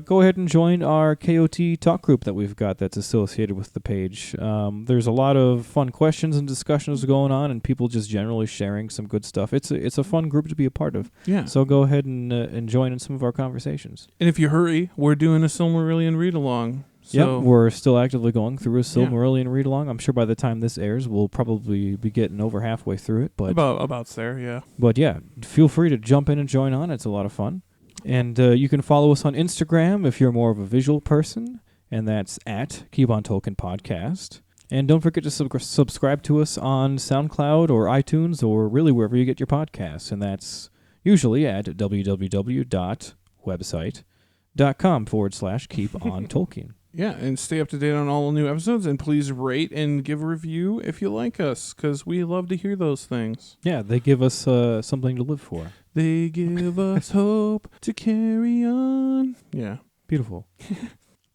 B: go ahead and join our KOT talk group that we've got that's associated with the page. There's a lot of fun questions and discussions going on, and people just generally sharing some good stuff. It's a fun group to be a part of.
A: Yeah.
B: So go ahead and join in some of our conversations.
A: And if you hurry, we're doing a Silmarillion read-along. So
B: Yep, we're still actively going through a Silmarillion read-along. I'm sure by the time this airs, we'll probably be getting over halfway through it. But
A: about there, yeah.
B: But yeah, feel free to jump in and join on. It's a lot of fun. And you can follow us on Instagram if you're more of a visual person, and that's at Keep On Tolkien Podcast. And don't forget to subscribe to us on SoundCloud or iTunes or really wherever you get your podcasts, and that's usually at www.website.com/keepontolkien.
A: Yeah, and stay up to date on all the new episodes, and please rate and give a review if you like us, because we love to hear those things.
B: Yeah, they give us something to live for.
A: They give us hope to carry on. Yeah.
B: Beautiful.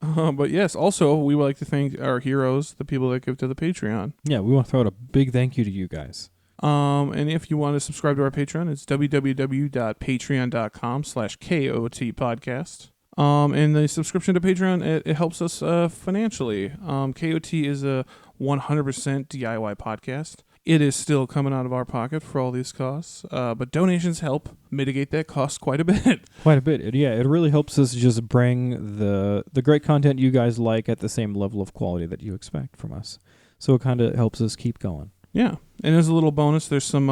A: But yes, also, we would like to thank our heroes, the people that give to the Patreon.
B: Yeah, we want to throw out a big thank you to you guys.
A: And if you want to subscribe to our Patreon, it's www.patreon.com/KOT podcast. And the subscription to Patreon, it helps us financially. KOT is a 100% DIY podcast. It is still coming out of our pocket for all these costs, but donations help mitigate that cost quite a bit.
B: Quite a bit. It really helps us just bring the great content you guys like at the same level of quality that you expect from us. So it kind of helps us keep going.
A: Yeah, and as a little bonus, there's some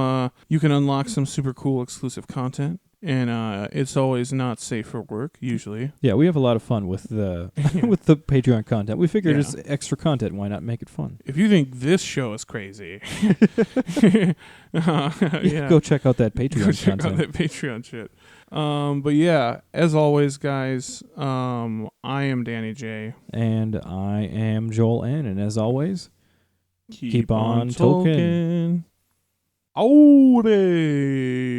A: you can unlock some super cool exclusive content. And it's always not safe for work, usually.
B: Yeah, we have a lot of fun with the with the Patreon content. We figured it's extra content. Why not make it fun?
A: If you think this show is crazy,
B: go check out that Patreon
A: go check
B: content.
A: out that Patreon shit. But yeah, as always, guys, I am Danny J.
B: And I am Joel N. And as always,
A: keep on
B: Tolkien.
A: Tolkien. Howdy.